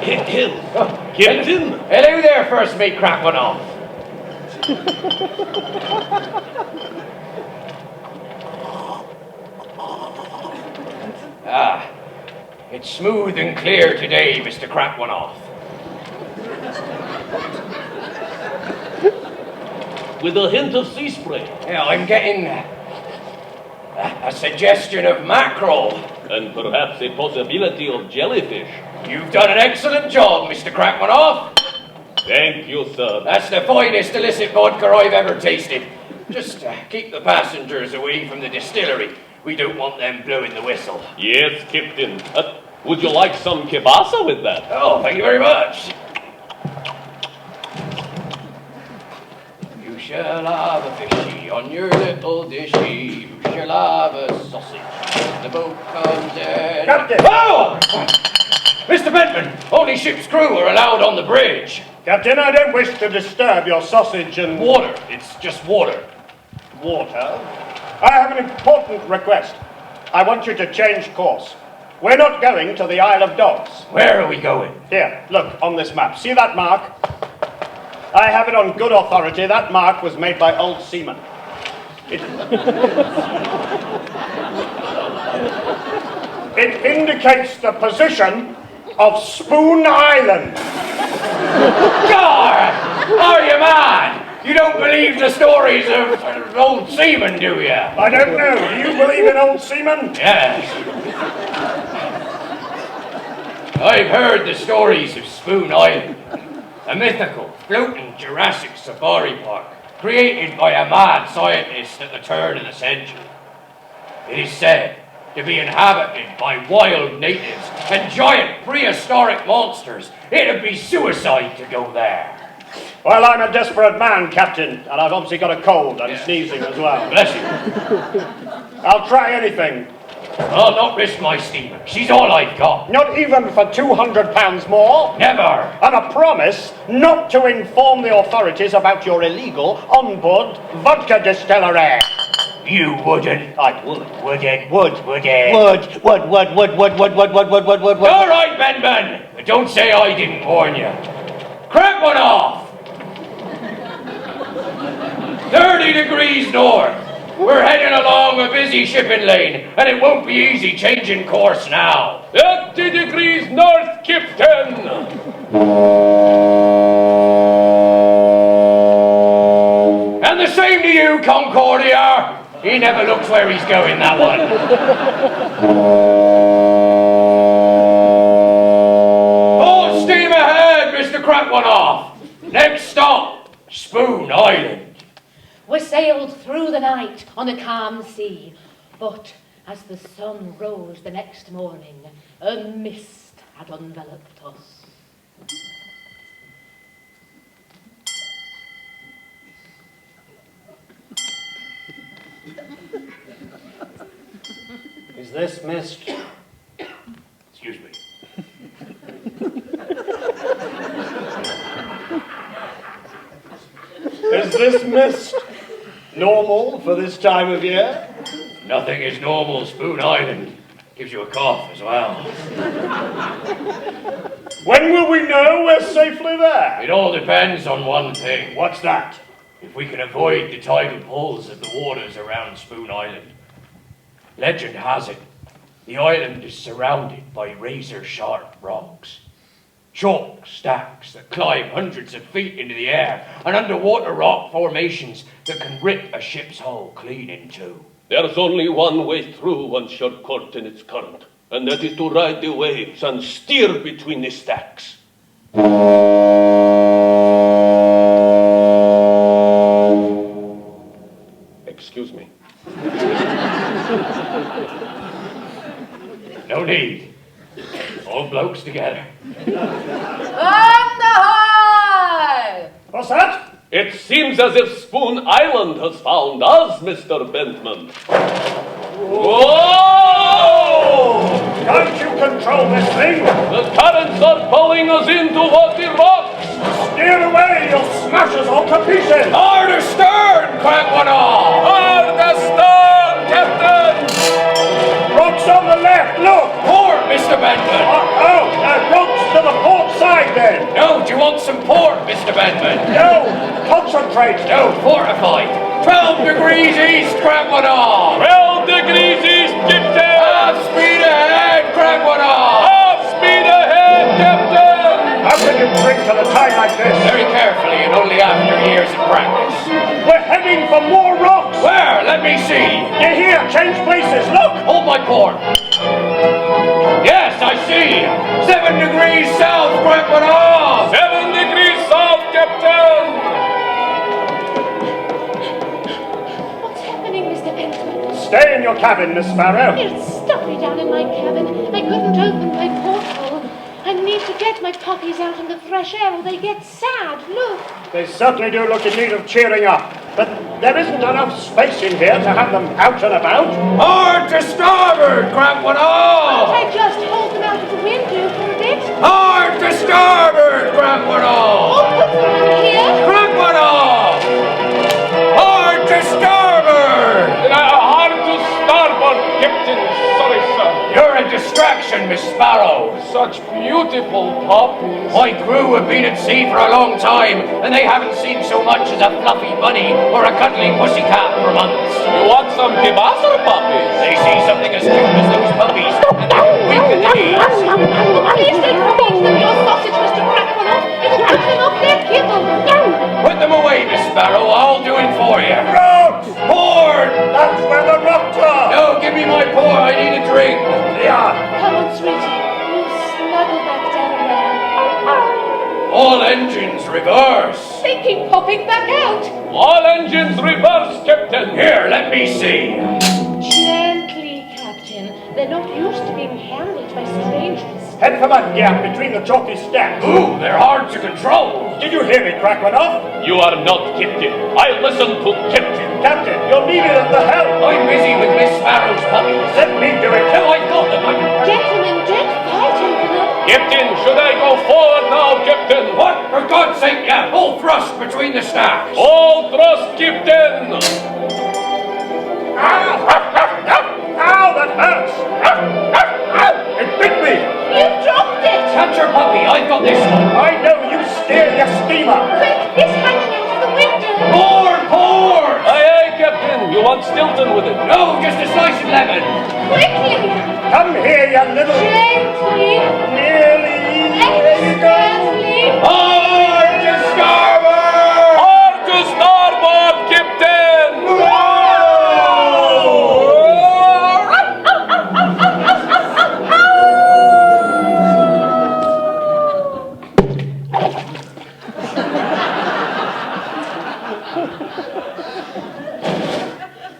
[SPEAKER 7] Hit him. Get him.
[SPEAKER 9] Hello there, first mate, crack one off. Ah, it's smooth and clear today, Mr. Crack One Off.
[SPEAKER 7] With a hint of sea spray.
[SPEAKER 9] Yeah, I'm getting a suggestion of mackerel.
[SPEAKER 7] And perhaps a possibility of jellyfish.
[SPEAKER 9] You've done an excellent job, Mr. Crack One Off.
[SPEAKER 7] Thank you, sir.
[SPEAKER 9] That's the finest illicit vodka I've ever tasted. Just keep the passengers away from the distillery. We don't want them blowing the whistle.
[SPEAKER 7] Yes, Captain. Would you like some kielbasa with that?
[SPEAKER 9] Oh, thank you very much. You shall have a fishy on your little dishy. You shall have a sausage when the boat comes in.
[SPEAKER 3] Captain!
[SPEAKER 9] Oh! Mr. Benton, only ship's crew are allowed on the bridge.
[SPEAKER 3] Captain, I don't wish to disturb your sausage and...
[SPEAKER 9] Water. It's just water.
[SPEAKER 3] Water? I have an important request. I want you to change course. We're not going to the Isle of Dogs.
[SPEAKER 9] Where are we going?
[SPEAKER 3] Here, look, on this map. See that mark? I have it on good authority. That mark was made by old seamen. It indicates the position of Spoon Island.
[SPEAKER 9] God! Are you mad? You don't believe the stories of old seamen, do you?
[SPEAKER 3] I don't know. Do you believe in old seamen?
[SPEAKER 9] Yes. I've heard the stories of Spoon Island, a mythical, floating Jurassic safari park created by a mad scientist at the turn of the century. It is said to be inhabited by wild natives and giant prehistoric monsters. It'd be suicide to go there.
[SPEAKER 3] Well, I'm a desperate man, Captain, and I've obviously got a cold and sneezing as well.
[SPEAKER 9] Bless you.
[SPEAKER 3] I'll try anything.
[SPEAKER 9] I'll not risk my steamer. She's all I've got.
[SPEAKER 3] Not even for £200 more?
[SPEAKER 9] Never.
[SPEAKER 3] And a promise not to inform the authorities about your illegal onboard vodka distillery.
[SPEAKER 9] You wouldn't.
[SPEAKER 3] I would.
[SPEAKER 9] Would it?
[SPEAKER 3] Would.
[SPEAKER 9] All right, Ben. But don't say I didn't warn you. Crack one off. 30 degrees north. We're heading along a busy shipping lane, and it won't be easy changing course now.
[SPEAKER 7] 30 degrees north, Captain.
[SPEAKER 9] And the same to you, Concordia. He never looks where he's going, that one. Full steam ahead, Mr. Crack One Off. Next stop, Spoon Island.
[SPEAKER 5] We sailed through the night on a calm sea, but as the sun rose the next morning, a mist had enveloped us.
[SPEAKER 8] Is this mist?
[SPEAKER 9] Excuse me.
[SPEAKER 3] Is this mist normal for this time of year?
[SPEAKER 9] Nothing is normal, Spoon Island. Gives you a cough as well.
[SPEAKER 3] When will we know we're safely there?
[SPEAKER 9] It all depends on one thing.
[SPEAKER 3] What's that?
[SPEAKER 9] If we can avoid the tidal pulls of the waters around Spoon Island. Legend has it, the island is surrounded by razor-sharp rocks. Chalk stacks that climb hundreds of feet into the air, and underwater rock formations that can rip a ship's hull clean in two.
[SPEAKER 7] There's only one way through one short court in its current, and that is to ride the waves and steer between the stacks. Excuse me.
[SPEAKER 9] No need. All blokes together.
[SPEAKER 5] On the high!
[SPEAKER 3] What's that?
[SPEAKER 7] It seems as if Spoon Island has found us, Mr. Bentman. Whoa!
[SPEAKER 3] Can't you control this thing?
[SPEAKER 7] The currents are pulling us into what the rocks.
[SPEAKER 3] Steer away, you'll smash us all to pieces!
[SPEAKER 9] Hard astern, Crack One Off!
[SPEAKER 7] Hard astern, Captain!
[SPEAKER 3] Rocks on the left, look!
[SPEAKER 9] Port, Mr. Benton!
[SPEAKER 3] Rocks to the port side then!
[SPEAKER 9] No, do you want some port, Mr. Benton?
[SPEAKER 3] No, concentrate!
[SPEAKER 9] No, fortified. 12 degrees east, Crack One Off!
[SPEAKER 7] 12 degrees east, Captain!
[SPEAKER 9] Half speed ahead, Crack One Off!
[SPEAKER 7] Half speed ahead, Captain!
[SPEAKER 3] How can you drink at a time like this?
[SPEAKER 9] Very carefully and only after years of practice.
[SPEAKER 3] We're heading for more rocks!
[SPEAKER 9] Where? Let me see.
[SPEAKER 3] You're here, change places, look!
[SPEAKER 9] Hold my port. Yes, I see. 7 degrees south, Crack One Off!
[SPEAKER 7] 7 degrees south, Captain!
[SPEAKER 5] What's happening, Mr. Pentman?
[SPEAKER 3] Stay in your cabin, Miss Sparrow.
[SPEAKER 5] It's stuffy down in my cabin. I couldn't open my porthole. I need to get my puppies out in the fresh air or they get sad. Look.
[SPEAKER 3] They certainly do look in need of cheering up, but there isn't enough space in here to have them out and about.
[SPEAKER 9] Hard to starboard, Crack One Off!
[SPEAKER 5] Can't I just hold them out of the window for a bit?
[SPEAKER 9] Hard to starboard, Crack One Off!
[SPEAKER 5] Oh, put them on here.
[SPEAKER 9] Crack One Off! Hard to starboard!
[SPEAKER 7] Hard to starboard, Captain. Sorry, sir.
[SPEAKER 9] You're a distraction, Miss Sparrow.
[SPEAKER 7] Such beautiful puppies.
[SPEAKER 9] My crew have been at sea for a long time, and they haven't seen so much as a fluffy bunny or a cuddly pussycat for months.
[SPEAKER 7] You want some kibasa puppies?
[SPEAKER 9] They see something as cute as those puppies, and they're weak at the knees.
[SPEAKER 5] Please don't feed them your sausage, Mr. Crack One Off. It'll put them off their kibble.
[SPEAKER 9] Put them away, Miss Sparrow. I'll do it for you.
[SPEAKER 3] Rocks!
[SPEAKER 9] Port!
[SPEAKER 3] That's where the rocks are!
[SPEAKER 9] No, give me my port. I need a drink.
[SPEAKER 3] Yeah.
[SPEAKER 5] Come on, sweetie. We'll snuggle back down there.
[SPEAKER 9] All engines reverse.
[SPEAKER 5] They keep popping back out.
[SPEAKER 7] All engines reverse, Captain.
[SPEAKER 9] Here, let me see.
[SPEAKER 5] Gently,
[SPEAKER 6] They're not used to being handled by strangers.
[SPEAKER 3] Head for that gap between the chalky stacks.
[SPEAKER 9] Ooh, they're hard to control.
[SPEAKER 3] Did you hear me, Crackmanoff?
[SPEAKER 7] You are not Captain. I listen to Captain.
[SPEAKER 3] Captain, you're needed at the helm.
[SPEAKER 9] I'm busy with Miss Sparrow's puppies.
[SPEAKER 3] Let me do it.
[SPEAKER 9] Till I've got them,
[SPEAKER 6] Gentlemen, don't fight over them.
[SPEAKER 7] Captain, should I go forward now, Captain?
[SPEAKER 9] What? For God's sake, yeah, full thrust between the stacks.
[SPEAKER 7] All thrust, Captain!
[SPEAKER 3] Ow! Ow, that hurts! It bit me!
[SPEAKER 6] You dropped it!
[SPEAKER 9] Catch your puppy, I've got this one.
[SPEAKER 3] I know you steer your steamer!
[SPEAKER 6] Quick, it's hanging out of the window.
[SPEAKER 9] Board, board!
[SPEAKER 7] Aye, aye, Captain. You want Stilton with it?
[SPEAKER 9] No, just a slice of lemon.
[SPEAKER 6] Quickly!
[SPEAKER 3] Come here, you little...
[SPEAKER 6] Gently!
[SPEAKER 3] Nearly...
[SPEAKER 6] Expertly!
[SPEAKER 9] Hard to starboard!
[SPEAKER 7] Hard to starboard, Captain!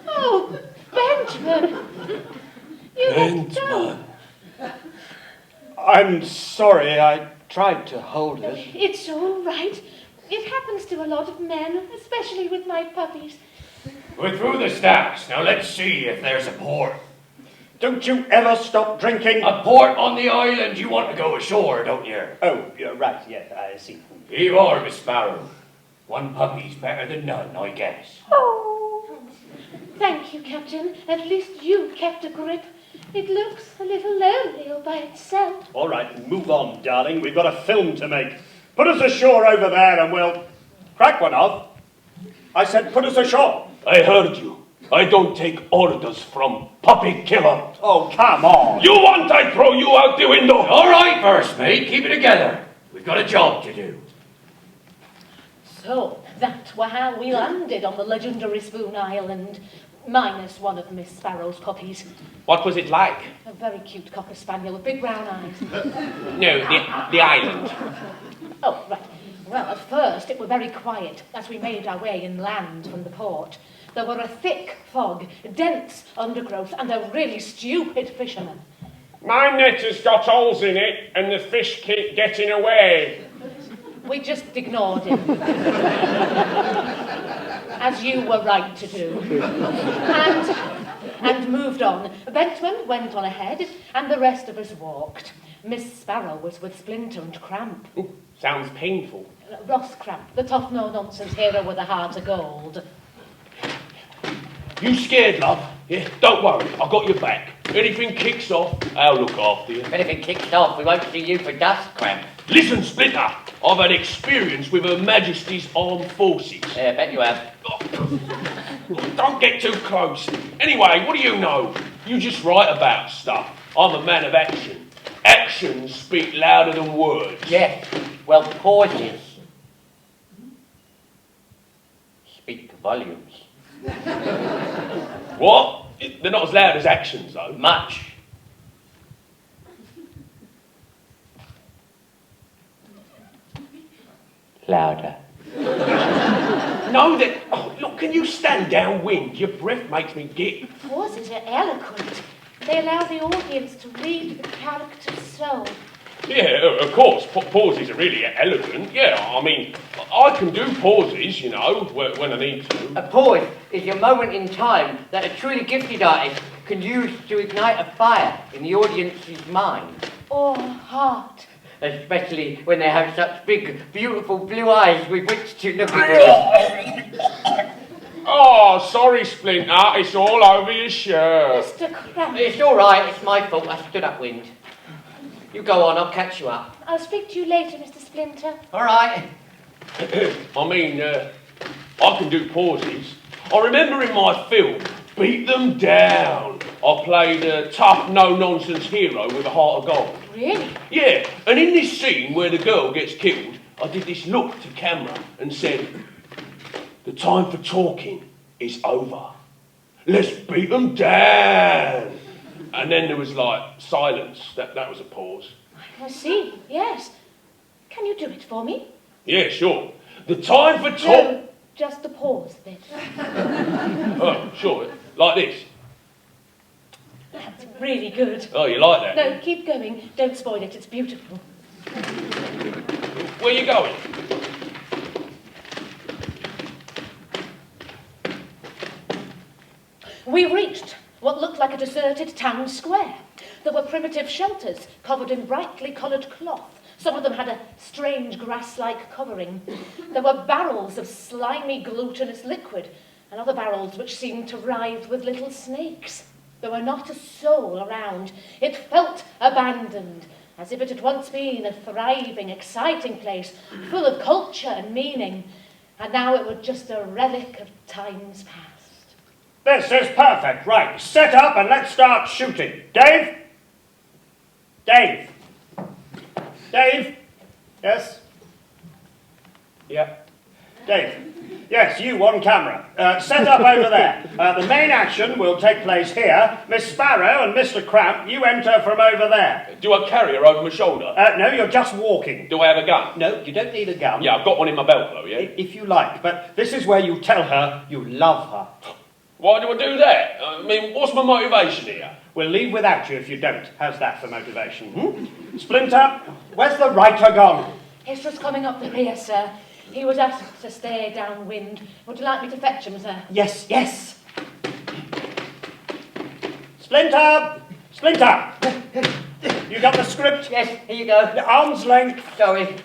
[SPEAKER 6] Oh, Benjamin! You look down.
[SPEAKER 3] I'm sorry, I tried to hold it.
[SPEAKER 6] It's all right. It happens to a lot of men, especially with my puppies.
[SPEAKER 9] We're through the stacks. Now let's see if there's a port.
[SPEAKER 3] Don't you ever stop drinking?
[SPEAKER 9] A port on the island. You want to go ashore, don't you?
[SPEAKER 3] Oh, you're right, yes, I see.
[SPEAKER 9] Here you are, Miss Sparrow. One puppy's better than none, I guess.
[SPEAKER 6] Oh, thank you, Captain. At least you kept a grip. It looks a little lonely all by itself.
[SPEAKER 3] All right, move on, darling. We've got a film to make. Put us ashore over there and we'll crack one off. I said put us ashore.
[SPEAKER 7] I heard you. I don't take orders from puppy killer.
[SPEAKER 3] Oh, come on.
[SPEAKER 7] You want I throw you out the window?
[SPEAKER 9] All right, first mate. Keep it together. We've got a job to do.
[SPEAKER 5] So, that were how we landed on the legendary Spoon Island, minus one of Miss Sparrow's puppies.
[SPEAKER 2] What was it like?
[SPEAKER 5] A very cute cocker spaniel with big brown eyes.
[SPEAKER 2] No, the island.
[SPEAKER 5] Oh, right. Well, at first it were very quiet as we made our way inland from the port. There were a thick fog, dense undergrowth, and a really stupid fisherman.
[SPEAKER 2] My net has got holes in it, and the fish keep getting away.
[SPEAKER 5] We just ignored him. As you were right to do. And moved on. Benjamin went on ahead, and the rest of us walked. Miss Sparrow was with Splinter and Cramp.
[SPEAKER 2] Ooh, sounds painful.
[SPEAKER 5] Ross Cramp, the tough no-nonsense hero with a heart of gold.
[SPEAKER 7] You scared, love? Yeah, don't worry. I got your back. Anything kicks off, I'll look after you.
[SPEAKER 4] If anything kicks off, we won't see you for dust, Cramp.
[SPEAKER 7] Listen, Splinter. I've had experience with Her Majesty's Armed Forces.
[SPEAKER 4] Yeah, bet you have.
[SPEAKER 7] Don't get too close. Anyway, what do you know? You just write about stuff. I'm a man of action. Actions speak louder than words.
[SPEAKER 4] Yeah, well, pauses speak volumes.
[SPEAKER 7] What? They're not as loud as actions, though.
[SPEAKER 4] Much. Louder.
[SPEAKER 7] No, that. Oh, look, can you stand downwind? Your breath makes me git.
[SPEAKER 6] Pauses are eloquent. They allow the audience to read the character's soul.
[SPEAKER 7] Yeah, of course. Pauses are really elegant. Yeah, I mean, I can do pauses, you know, when I need to.
[SPEAKER 4] A pause is a moment in time that a truly gifted artist can use to ignite a fire in the audience's mind.
[SPEAKER 6] Or heart.
[SPEAKER 4] Especially when they have such big, beautiful blue eyes with which to look at them.
[SPEAKER 2] Oh, sorry, Splinter. It's all over your shirt.
[SPEAKER 6] Mr. Cramp.
[SPEAKER 4] It's all right. It's my fault. I stood upwind. You go on. I'll catch you up.
[SPEAKER 6] I'll speak to you later, Mr. Splinter.
[SPEAKER 4] All right.
[SPEAKER 7] I mean, I can do pauses. I remember in my film, Beat Them Down, I played a tough, no-nonsense hero with a heart of gold.
[SPEAKER 6] Really?
[SPEAKER 7] Yeah, and in this scene where the girl gets killed, I did this look to camera and said, the time for talking is over. Let's beat them down. And then there was like silence. That was a pause.
[SPEAKER 6] I see, yes. Can you do it for me?
[SPEAKER 7] Yeah, sure. The time for talk.
[SPEAKER 6] No, just the pause bit.
[SPEAKER 7] Oh, sure. Like this.
[SPEAKER 5] It's really good.
[SPEAKER 7] Oh, you like that?
[SPEAKER 5] No, keep going. Don't spoil it. It's beautiful.
[SPEAKER 7] Where you going?
[SPEAKER 5] We reached what looked like a deserted town square. There were primitive shelters covered in brightly coloured cloth. Some of them had a strange grass-like covering. There were barrels of slimy glutinous liquid, and other barrels which seemed to writhe with little snakes. There were not a soul around. It felt abandoned, as if it had once been a thriving, exciting place, full of culture and meaning, and now it was just a relic of times past.
[SPEAKER 3] This is perfect. Right, set up and let's start shooting. Dave? Dave? Dave? Yes? Yep. Dave? Yes, you on camera. Set up over there. The main action will take place here. Miss Sparrow and Mr. Cramp, you enter from over there.
[SPEAKER 7] Do I carry her over my shoulder?
[SPEAKER 3] No, you're just walking.
[SPEAKER 7] Do I have a gun?
[SPEAKER 3] No, you don't need a gun.
[SPEAKER 7] Yeah, I've got one in my belt though, yeah?
[SPEAKER 3] If you like, but this is where you tell her you love her.
[SPEAKER 7] Why do I do that? I mean, what's my motivation here?
[SPEAKER 3] We'll leave without you if you don't. How's that for motivation? Splinter, where's the writer gone?
[SPEAKER 5] He's just coming up the rear, sir. He was asked to stay downwind. Would you like me to fetch him, sir?
[SPEAKER 3] Yes, yes. Splinter! Splinter! You got the script?
[SPEAKER 4] Yes, here you go.
[SPEAKER 3] Arm's length.
[SPEAKER 4] Sorry.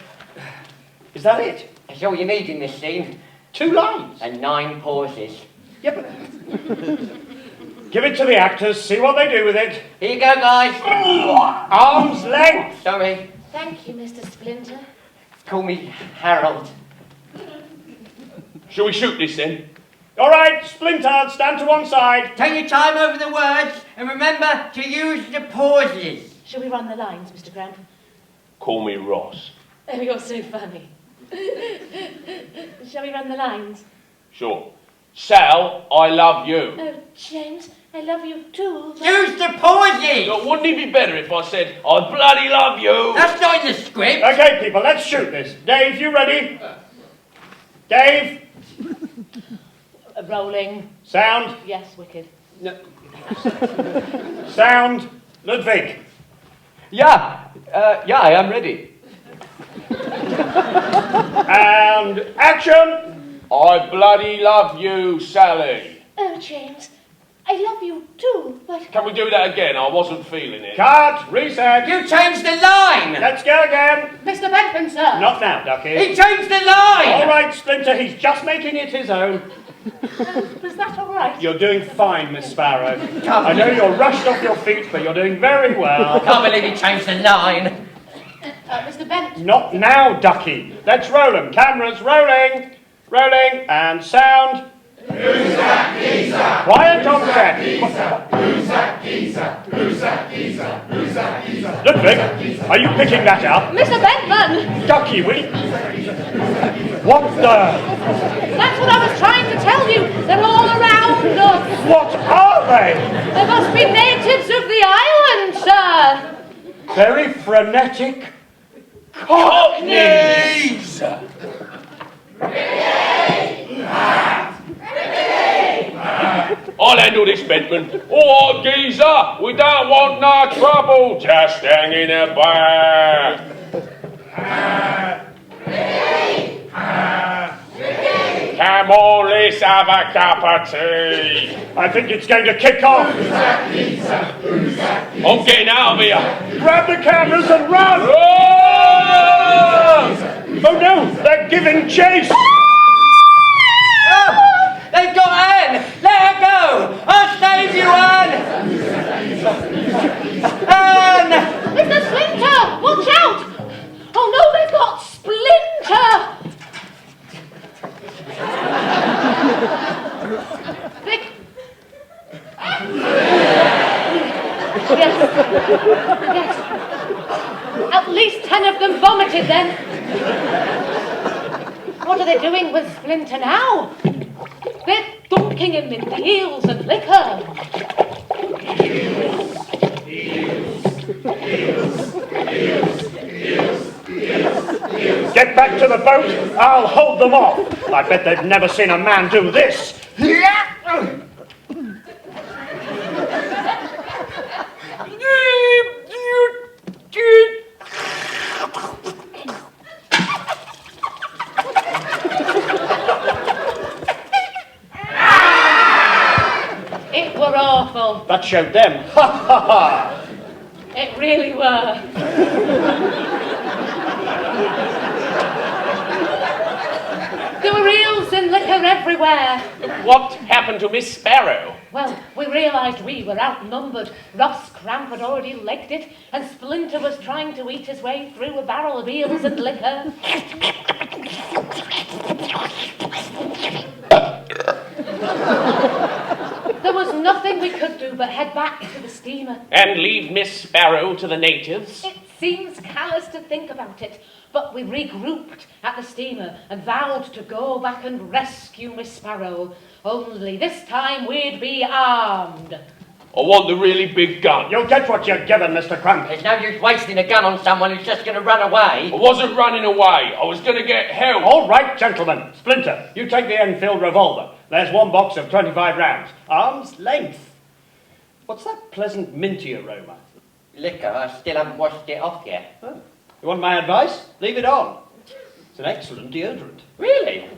[SPEAKER 3] Is that it?
[SPEAKER 4] That's all you need in this scene.
[SPEAKER 3] 2 lines.
[SPEAKER 4] And 9 pauses.
[SPEAKER 3] Yep. Give it to the actors, see what they do with it.
[SPEAKER 4] Here you go, guys.
[SPEAKER 3] Arm's length.
[SPEAKER 4] Sorry.
[SPEAKER 5] Thank you, Mr. Splinter.
[SPEAKER 4] Call me Harold.
[SPEAKER 7] Shall we shoot this then?
[SPEAKER 3] All right, Splinter, stand to one side.
[SPEAKER 4] Take your time over the words and remember to use the pauses.
[SPEAKER 5] Shall we run the lines, Mr. Cramp?
[SPEAKER 7] Call me Ross.
[SPEAKER 5] Oh, you're so funny. Shall we run the lines?
[SPEAKER 7] Sure. Sal, I love you.
[SPEAKER 5] Oh, James, I love you too. But...
[SPEAKER 4] Use the pauses!
[SPEAKER 7] Look, wouldn't it be better if I said, I bloody love you?
[SPEAKER 4] That's not in the script.
[SPEAKER 3] Okay, people, let's shoot this. Dave, you ready? Dave?
[SPEAKER 5] Rolling.
[SPEAKER 3] Sound?
[SPEAKER 5] Yes, wicked.
[SPEAKER 3] No. Sound? Ludwig?
[SPEAKER 8] Yeah, I am ready.
[SPEAKER 3] And action!
[SPEAKER 7] I bloody love you, Sally.
[SPEAKER 6] Oh, James, I love you too, but...
[SPEAKER 7] Can we do that again? I wasn't feeling it.
[SPEAKER 3] Cut! Reset!
[SPEAKER 4] You changed the line!
[SPEAKER 3] Let's go again!
[SPEAKER 5] Mr. Benton, sir.
[SPEAKER 3] Not now, Ducky.
[SPEAKER 4] He changed the line!
[SPEAKER 3] All right, Splinter, he's just making it his own.
[SPEAKER 5] Was that all right?
[SPEAKER 3] You're doing fine, Miss Sparrow. I know you're rushed off your feet, but you're doing very well.
[SPEAKER 4] I can't believe he changed the line.
[SPEAKER 5] Mr. Benton.
[SPEAKER 3] Not now, Ducky. Let's roll 'em. Cameras rolling. Rolling. And sound.
[SPEAKER 10] Who's that geezer?
[SPEAKER 3] Quiet on set.
[SPEAKER 10] Who's that geezer? Who's that geezer? Who's that geezer?
[SPEAKER 3] Ludwig, are you picking that up?
[SPEAKER 5] Mr. Benton!
[SPEAKER 3] Ducky, will you... What the...
[SPEAKER 5] That's what I was trying to tell you. They're all around us.
[SPEAKER 3] What are they?
[SPEAKER 5] They must be natives of the island, sir.
[SPEAKER 3] Very frenetic
[SPEAKER 7] Cockneys! I'll handle this, Bedman. All right, geezer, we don't want no trouble. Just hang in a bar. Come on, let's have a cup of tea.
[SPEAKER 3] I think it's going to kick off.
[SPEAKER 7] I'm getting out of here.
[SPEAKER 3] Grab the cameras and run! Oh no, they're giving chase!
[SPEAKER 4] Oh, they've got Anne! Let her go! I'll save you, Anne! Anne!
[SPEAKER 5] Mr. Splinter, watch out! Oh no, they've got Splinter! Vic. Yes. Yes. At least 10 of them vomited then. What are they doing with Splinter now? They're dunking him in heels and liquor.
[SPEAKER 3] Get back to the boat, I'll hold them off. I bet they've never seen a man do this.
[SPEAKER 5] awful.
[SPEAKER 8] That showed them. Ha ha ha!
[SPEAKER 5] It really were. There were eels and liquor everywhere.
[SPEAKER 2] What happened to Miss Sparrow?
[SPEAKER 5] Well, we realised we were outnumbered. Ross Cramp had already legged it, and Splinter was trying to eat his way through a barrel of eels and liquor. There was nothing we could do but head back to the steamer.
[SPEAKER 2] And leave Miss Sparrow to the natives?
[SPEAKER 5] It seems callous to think about it, but we regrouped at the steamer and vowed to go back and rescue Miss Sparrow. Only this time we'd be armed.
[SPEAKER 7] I want the really big gun.
[SPEAKER 3] You'll get what you're given, Mr. Crump.
[SPEAKER 4] There's no use wasting a gun on someone who's just going to run away.
[SPEAKER 7] I wasn't running away. I was going to get help.
[SPEAKER 3] All right, gentlemen. Splinter, you take the Enfield revolver. There's one box of 25 rounds. Arm's length. What's that pleasant minty aroma?
[SPEAKER 4] Liquor, I still haven't washed it off yet.
[SPEAKER 3] Oh. You want my advice? Leave it on. It's an excellent deodorant.
[SPEAKER 4] Really?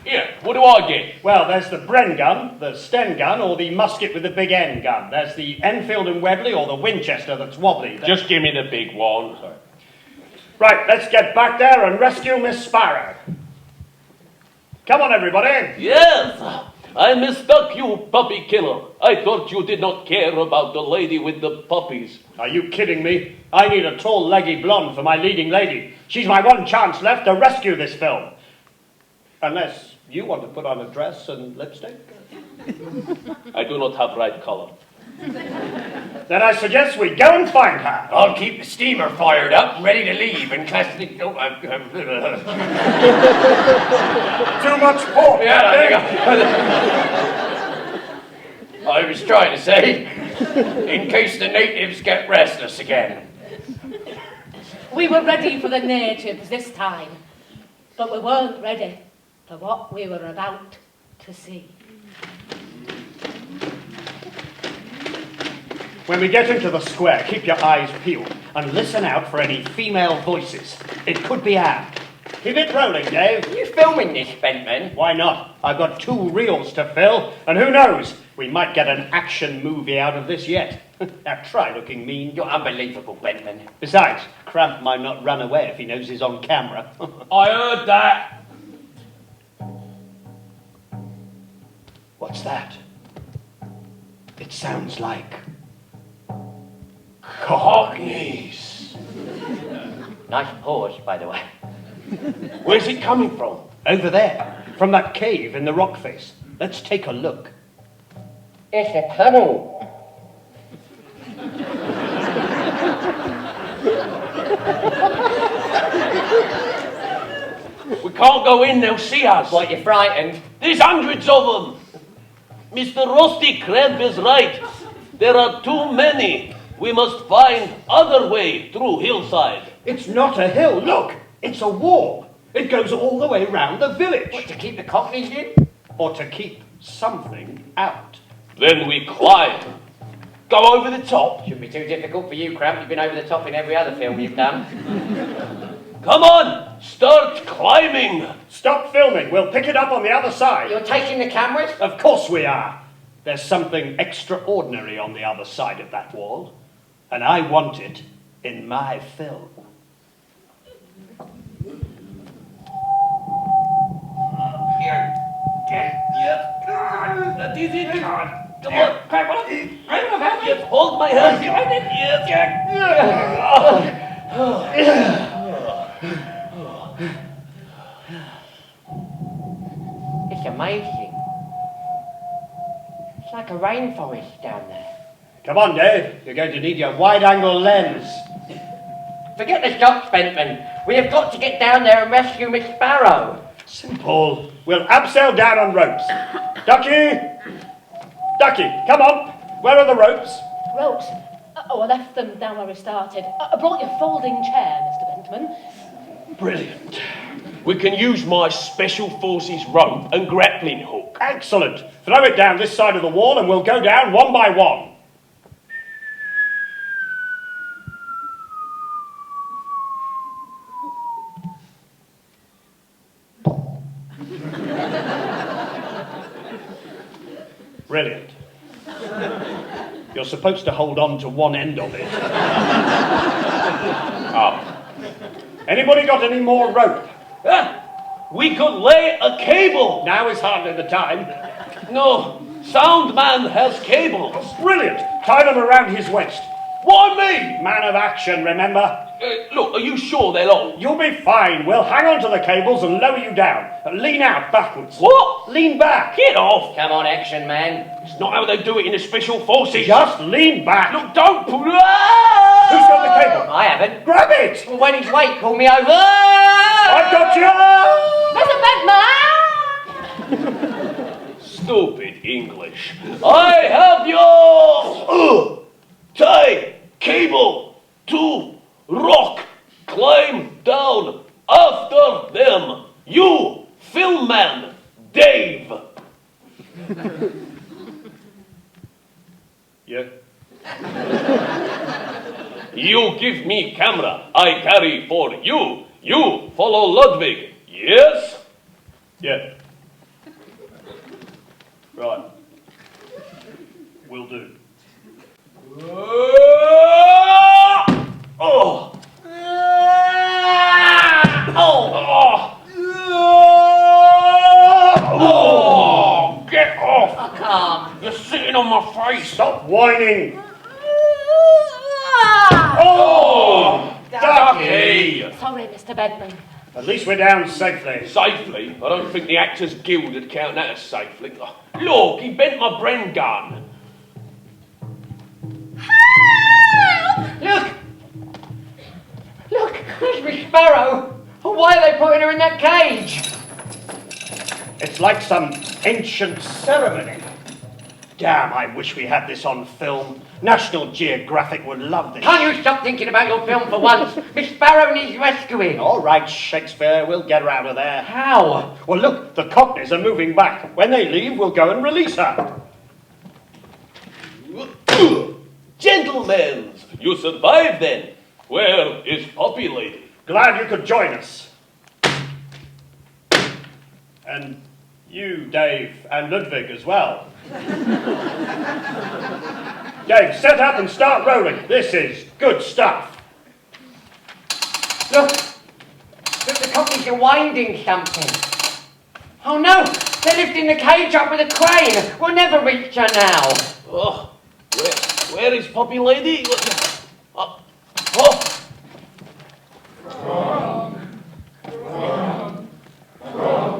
[SPEAKER 7] Yeah, what do I get?
[SPEAKER 3] Well, there's the Bren gun, the Sten gun, or the musket with the big N gun. There's the Enfield and Webley, or the Winchester that's wobbly.
[SPEAKER 7] Just give me the big one.
[SPEAKER 3] Sorry. Right, let's get back there and rescue Miss Sparrow. Come on, everybody.
[SPEAKER 11] Yes, I mistook you, puppy killer. I thought you did not care about the lady with the puppies.
[SPEAKER 3] Are you kidding me? I need a tall, leggy blonde for my leading lady. She's my one chance left to rescue this film. Unless you want to put on a dress and lipstick.
[SPEAKER 11] I do not have right color.
[SPEAKER 3] Then I suggest we go and find her.
[SPEAKER 9] I'll keep the steamer fired up, ready to leave, and class the...
[SPEAKER 3] Too much pork.
[SPEAKER 9] I was trying to say, in case the natives get restless again.
[SPEAKER 5] We were ready for the natives this time, but we weren't ready for what we were about to see.
[SPEAKER 3] When we get into the square, keep your eyes peeled and listen out for any female voices. It could be Anne. Keep it rolling, Dave.
[SPEAKER 4] Are you filming this, Bentman?
[SPEAKER 3] Why not? I've got 2 reels to fill, and who knows? We might get an action movie out of this yet. Now try looking mean.
[SPEAKER 4] You're unbelievable, Bentman.
[SPEAKER 3] Besides, Cramp might not run away if he knows he's on camera.
[SPEAKER 7] I heard that.
[SPEAKER 3] What's that? It sounds like... Cockneys.
[SPEAKER 4] Nice pause, by the way.
[SPEAKER 7] Where's it coming from?
[SPEAKER 3] Over there, from that cave in the rock face. Let's take a look.
[SPEAKER 4] It's a tunnel.
[SPEAKER 7] We can't go in, they'll see us.
[SPEAKER 4] What, you're frightened?
[SPEAKER 11] There's hundreds of them. Mr. Rusty Cramp is right. There are too many. We must find other way through hillside.
[SPEAKER 3] It's not a hill, look! It's a wall. It goes all the way round the village.
[SPEAKER 4] What, to keep the Cockneys in?
[SPEAKER 3] Or to keep something out.
[SPEAKER 11] Then we climb. Go over the top.
[SPEAKER 4] Shouldn't be too difficult for you, Cramp. You've been over the top in every other film you've done.
[SPEAKER 11] Come on, start climbing.
[SPEAKER 3] Stop filming. We'll pick it up on the other side.
[SPEAKER 4] You're taking the cameras?
[SPEAKER 3] Of course we are. There's something extraordinary on the other side of that wall. And I want it in my film.
[SPEAKER 11] Here. Yep. That is it. Come on. Come on. Yes, hold my hand. Yes.
[SPEAKER 4] It's amazing. It's like a rainforest down there.
[SPEAKER 3] Come on, Dave. You're going to need your wide-angle lens.
[SPEAKER 4] Forget the shots, Bentman. We have got to get down there and rescue Miss Sparrow.
[SPEAKER 3] Simple. We'll abseil down on ropes. Ducky! Ducky, come on. Where are the ropes?
[SPEAKER 5] Ropes? Oh, I left them down where we started. I brought your folding chair, Mr. Bentman.
[SPEAKER 7] Brilliant. We can use my Special Forces rope and grappling hook.
[SPEAKER 3] Excellent. Throw it down this side of the wall and we'll go down one by one. Brilliant. You're supposed to hold on to one end of it. Anybody got any more rope?
[SPEAKER 11] We could lay a cable.
[SPEAKER 3] Now is hardly the time.
[SPEAKER 11] No, sound man has cables.
[SPEAKER 3] Brilliant. Tie them around his waist.
[SPEAKER 11] Why me?
[SPEAKER 3] Man of action, remember?
[SPEAKER 11] Look, are you sure they'll hold?
[SPEAKER 3] You'll be fine. We'll hang on to the cables and lower you down. Lean out backwards.
[SPEAKER 11] What?
[SPEAKER 3] Lean back.
[SPEAKER 11] Get off.
[SPEAKER 4] Come on, action man.
[SPEAKER 11] It's not how they do it in the special forces.
[SPEAKER 3] Just lean back.
[SPEAKER 11] Look, don't pull.
[SPEAKER 3] Who's got the cable?
[SPEAKER 4] I haven't.
[SPEAKER 3] Grab it.
[SPEAKER 4] Well, when he's weight, call me over.
[SPEAKER 3] I've got you.
[SPEAKER 6] Mr. Bedman!
[SPEAKER 11] Stupid English. I have yours. Tie cable to rock. Climb down after them. You, film man, Dave.
[SPEAKER 3] Yeah.
[SPEAKER 11] You give me camera. I carry for you. You follow Ludwig. Yes?
[SPEAKER 3] Yeah. Right. Will do.
[SPEAKER 11] Oh! Oh! Get off!
[SPEAKER 4] I can't.
[SPEAKER 11] You're sitting on my face.
[SPEAKER 3] Stop whining.
[SPEAKER 11] Oh! Ducky!
[SPEAKER 6] Sorry, Mr. Bedman.
[SPEAKER 3] At least we're down safely.
[SPEAKER 11] Safely? I don't think the Actors Guild would count that as safely. Look, he bent my Bren gun.
[SPEAKER 4] Look! Look, there's Miss Sparrow. Why are they putting her in that cage?
[SPEAKER 3] It's like some ancient ceremony. Damn, I wish we had this on film. National Geographic would love this.
[SPEAKER 4] Can't you stop thinking about your film for once? Miss Sparrow needs rescuing.
[SPEAKER 3] All right, Shakespeare, we'll get her out of there.
[SPEAKER 4] How?
[SPEAKER 3] Well, look, the Cockneys are moving back. When they leave, we'll go and release her.
[SPEAKER 11] Gentlemen, you survived then. Where is Poppy Lady?
[SPEAKER 3] Glad you could join us. And you, Dave, and Ludwig as well. Dave, set up and start rolling. This is good stuff.
[SPEAKER 4] Look, the Cockneys are winding something. Oh no, they're lifting the cage up with a crane. We'll never reach her now.
[SPEAKER 11] Oh, where is Poppy Lady?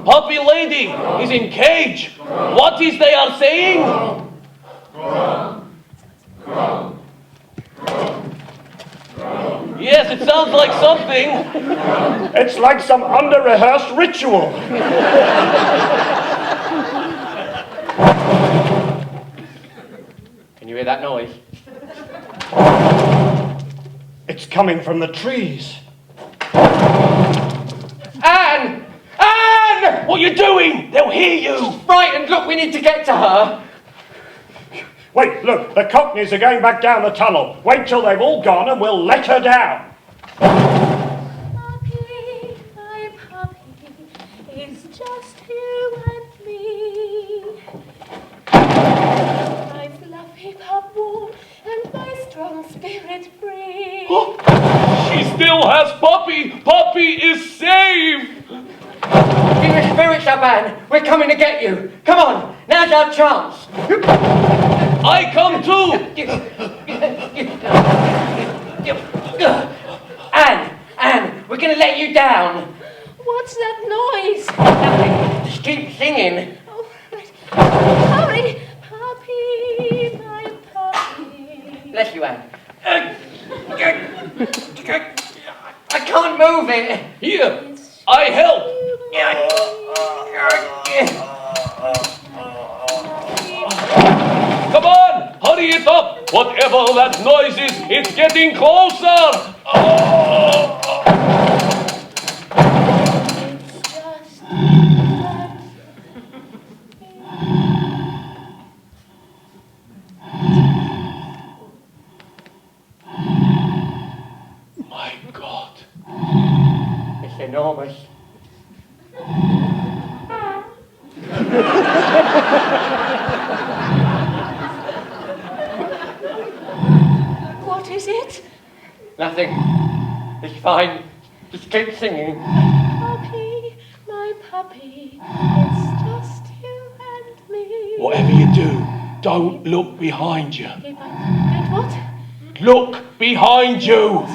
[SPEAKER 11] Poppy Lady is in cage. What is they are saying? Yes, it sounds like something.
[SPEAKER 3] It's like some under-rehearsed ritual.
[SPEAKER 4] Can you hear that noise?
[SPEAKER 3] It's coming from the trees.
[SPEAKER 4] Anne! Anne!
[SPEAKER 11] What are you doing? They'll hear you.
[SPEAKER 4] She's frightened. Look, we need to get to her.
[SPEAKER 3] Wait, look, the Cockneys are going back down the tunnel. Wait till they've all gone and we'll let her down.
[SPEAKER 6] Puppy, my puppy, it's just you and me. My fluffy pup warm and my strong spirit free.
[SPEAKER 11] She still has Poppy. Poppy is saved.
[SPEAKER 4] Keep your spirits up, Anne. We're coming to get you. Come on, now's our chance.
[SPEAKER 11] I come too.
[SPEAKER 4] Anne, we're going to let you down.
[SPEAKER 6] What's that noise?
[SPEAKER 4] Just keep singing.
[SPEAKER 6] Oh, hurry, puppy, my puppy.
[SPEAKER 4] Bless you, Anne. I can't move it.
[SPEAKER 11] Here, I help. Come on, hurry it up. Whatever that noise is, it's getting closer. My God.
[SPEAKER 4] It's enormous.
[SPEAKER 5] is it?
[SPEAKER 4] Nothing. It's fine. Just keep singing.
[SPEAKER 6] Puppy, my puppy, it's just you and me.
[SPEAKER 7] Whatever you do, don't look behind you.
[SPEAKER 6] Don't what?
[SPEAKER 7] Look behind you.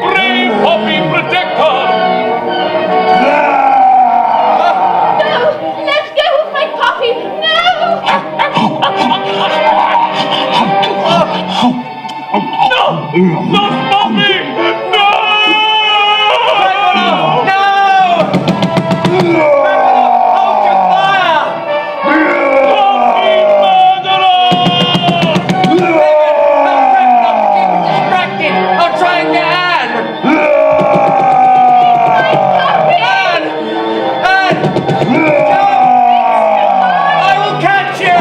[SPEAKER 7] Brave puppy protector.
[SPEAKER 6] No! Let go of my puppy! No!
[SPEAKER 7] No! Not puppy! No!
[SPEAKER 4] No! Hold your fire!
[SPEAKER 7] Puppy murderer!
[SPEAKER 4] Keep distracted! I'll try and get Anne! Anne! Anne! I will catch you!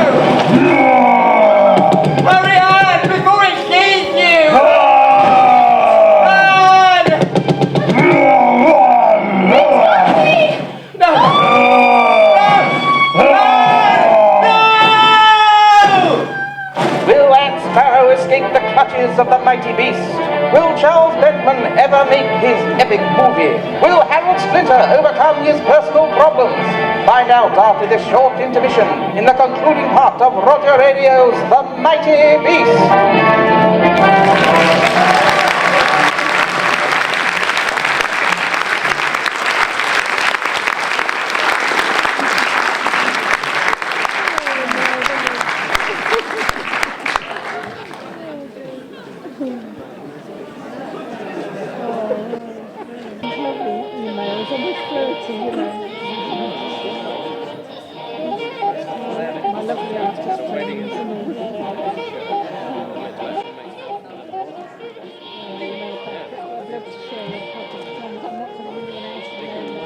[SPEAKER 4] Hurry, Anne, before it sees you! Anne! No!
[SPEAKER 1] Will Anne Sparrow escape the clutches of the mighty beast? Will Charles Bentman ever make his epic movie? Will Harold Splinter overcome his personal problems? Find out after this short intermission in the concluding part of Roger Radio's The Mighty Beast.
[SPEAKER 6] Lovely emails, and we're flirty, you know.